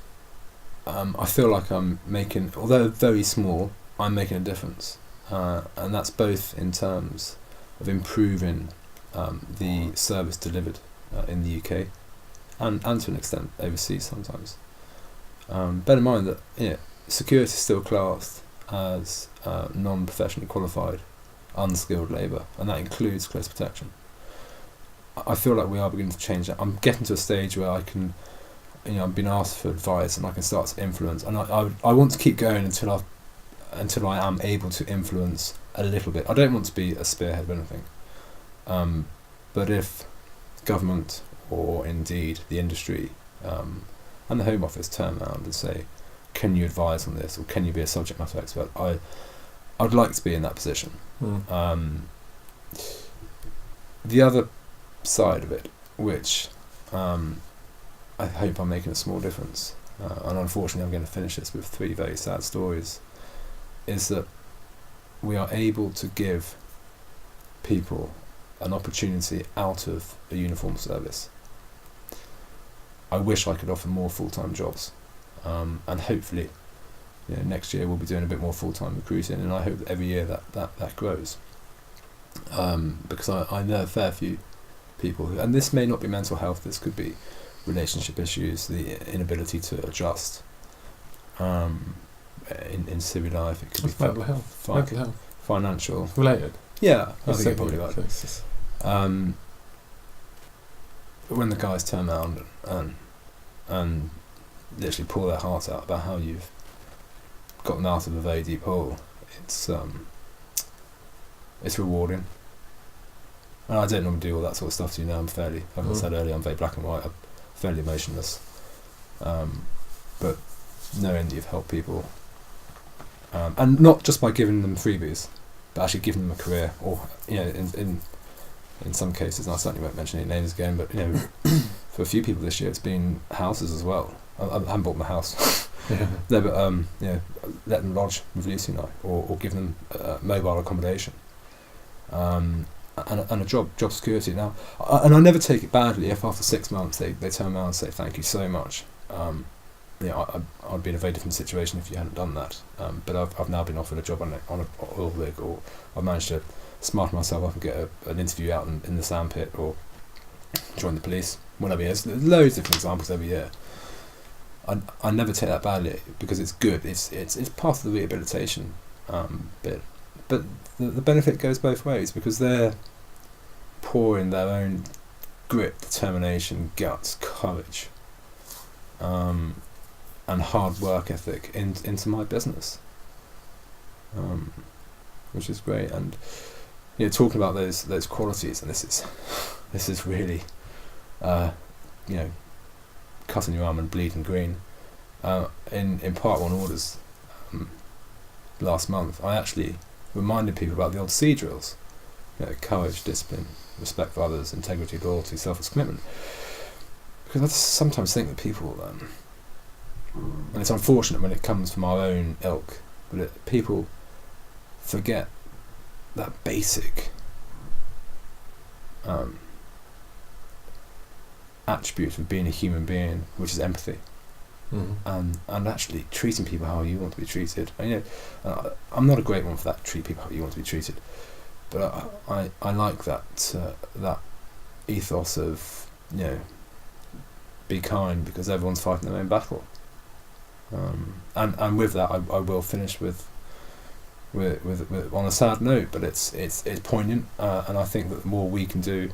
I feel like I'm making, although very small, I'm making a difference, and that's both in terms of improving the service delivered in the UK, and to an extent overseas sometimes. Bear in mind that security is still classed as non-professionally qualified, unskilled labour, and that includes close protection. I feel like we are beginning to change that. I'm getting to a stage where I can, I'm being asked for advice and I can start to influence, and I want to keep going until I am able to influence a little bit. I don't want to be a spearhead of anything, but if government or indeed the industry and the Home Office turn around and say, can you advise on this, or can you be a subject matter expert, I'd like to be in that position. The other side of it, which I hope I'm making a small difference, and unfortunately I'm going to finish this with 3 very sad stories, is that we are able to give people an opportunity out of a uniform service. I wish I could offer more full-time jobs, and hopefully next year we'll be doing a bit more full-time recruiting, and I hope that every year that grows, because I know a fair few people who, and this may not be mental health, this could be relationship issues, the inability to adjust in civil life. It could be mental health, financial related. Yeah, I think you're probably right. But when the guys turn around and literally pour their heart out about how you've got them out of a very deep hole, it's rewarding. And I don't normally do all that sort of stuff to you now. Like I said earlier, I'm very black and white. I'm fairly emotionless. But knowing that you've helped people, and not just by giving them freebies, but actually giving them a career, or in some cases, and I certainly won't mention any names again, but for a few people this year, it's been houses as well. I haven't bought my house. No, but let them lodge with Lucy and I, or give them mobile accommodation, and a job security. Now, and I never take it badly if after 6 months they turn around and say thank you so much. I'd be in a very different situation if you hadn't done that. But I've now been offered a job on an oil rig, or I've managed to smarten myself up and get an interview out in the sandpit, or join the police. Whenever there's loads of different examples every year. I never take that badly, because it's good. It's part of the rehabilitation bit. But the benefit goes both ways, because they're pouring their own grit, determination, guts, courage, and hard work ethic into my business, which is great. And talking about those qualities, and this is really cutting your arm and bleeding green. In Part 1 orders last month, I actually reminded people about the old sea drills: courage, discipline, respect for others, integrity, loyalty, selfless commitment. Because I sometimes think that people, and it's unfortunate when it comes from our own ilk, but people forget that basic attribute of being a human being, which is empathy. And actually treating people how you want to be treated. And, I'm not a great one for that. Treat people how you want to be treated, but I like that ethos of be kind, because everyone's fighting their own battle. And with that, I will finish with on a sad note, but it's poignant, and I think that the more we can do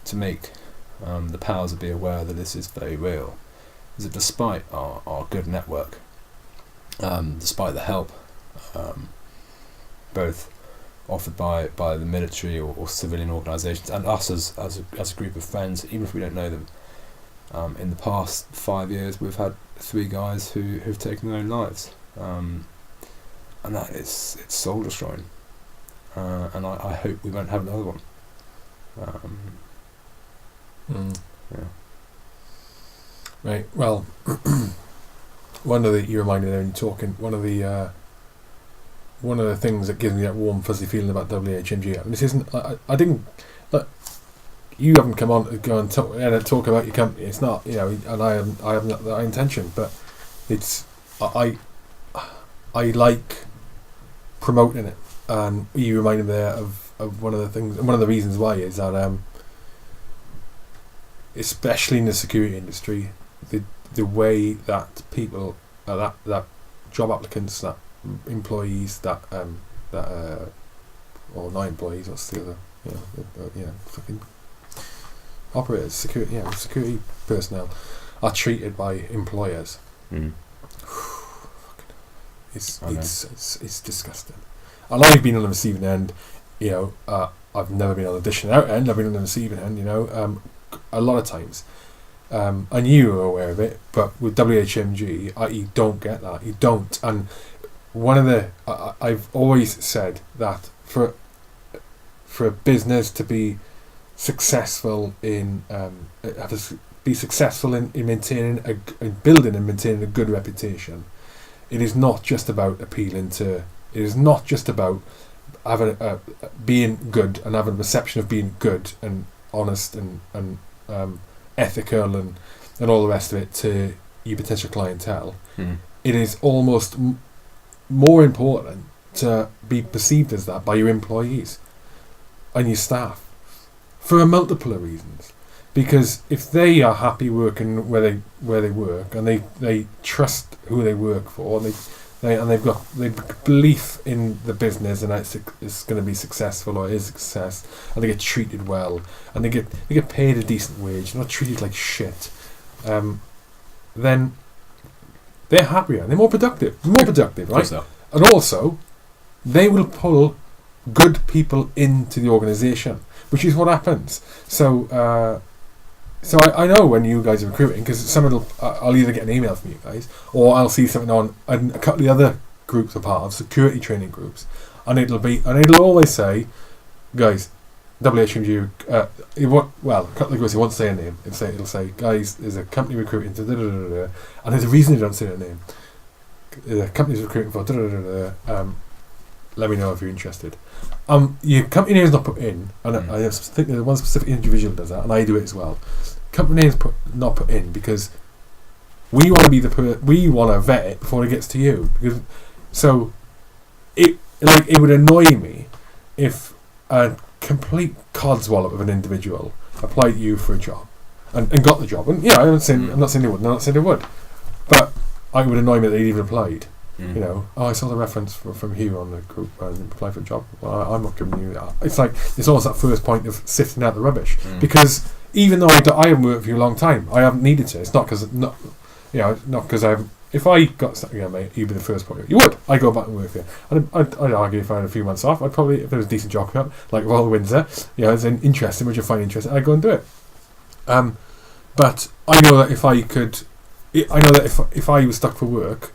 to make the powers that be aware that this is very real, is that despite our good network, despite the help, both offered by the military or civilian organisations, and us as a group of friends, even if we don't know them. In the past 5 years, we've had 3 guys who've taken their own lives, and that it's soul destroying. And I hope we won't have another one. Yeah. Right. Well, you reminded me when you're talking. One of the things that gives me that warm fuzzy feeling about WHMG. I mean, this isn't. I didn't. Look, you haven't come on to go and talk about your company. It's not. And I have not that intention. But it's. I like promoting it. And you reminded me there of one of the things, and one of the reasons why is that especially in the security industry, the way that people that job applicants, that employees, or not employees, what's the other, fucking operators, security personnel are treated by employers. It's disgusting. And I've been on the receiving end, I've never been on the dishing out end, I've been on the receiving end, a lot of times. And you are aware of it, but with WHMG, you don't get that. You don't. And I've always said that for a business to be successful in maintaining building and maintaining a good reputation, it is not just about appealing to. It is not just about having being good and having a perception of being good and honest and ethical and all the rest of it to your potential clientele. It is almost more important to be perceived as that by your employees and your staff for a multiple of reasons. Because if they are happy working where they work and they trust who they work for and they've got the belief in the business and that it's going to be successful or is success, and they get treated well and they get paid a decent wage, not treated like shit, then they're happier and they're more productive, right? So. And also they will pull good people into the organisation, which is what happens. So I know when you guys are recruiting, because I'll either get an email from you guys or I'll see something on a couple of the other groups are part of, security training groups, and it'll always say, guys, WHMG, a couple of guys who won't say a name, it'll say, guys, there's a company recruiting to and there's a reason they don't say their name. The company's recruiting for let me know if you're interested. Your company name is not put in, and I think there's one specific individual who does that, and I do it as well. Company name is not put in because we want to we want to vet it before it gets to you. It would annoy me if a complete codswallop of an individual applied to you for a job and got the job. And I'm not saying they would. I'm not saying they would, but it would annoy me that they'd even applied. I saw the reference from here on the group and apply for a job. Well, I'm not giving you that. It's like it's almost that first point of sifting out the rubbish, because even though I haven't worked for you a long time, I haven't needed to. It's not because I've. If I got something, mate, you'd be the first point. You would. I go back and work for you. And I'd argue if I had a few months off, I'd probably, if there was a decent job coming up, like Royal Windsor, it's interesting, which you find interesting, I'd go and do it. But I know that if I was stuck for work,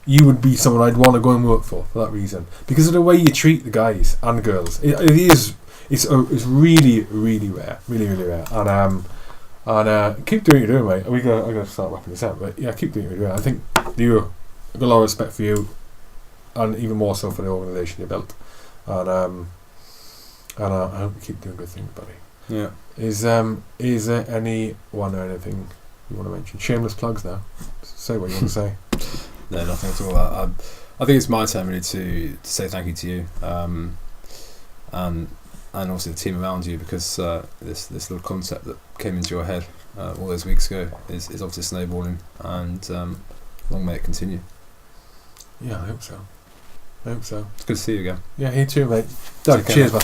you would be someone I'd want to go and work for that reason, because of the way you treat the guys and the girls. It's really, really rare, really, really rare. And keep doing what you're doing, mate. I'm gonna start wrapping this up, but yeah, keep doing what you're doing. I think I've got a lot of respect for you, and even more so for the organisation you built. And I hope you keep doing good things, buddy. Yeah. Is there anyone or anything you want to mention? Shameless plugs now. Say what you want to say. No, nothing at all. I think it's my turn really to say thank you to you, and also the team around you, because this little concept that came into your head all those weeks ago is obviously snowballing, and long may it continue. Yeah, I hope so. It's good to see you again. Yeah, you too, mate. Doug, cheers, man.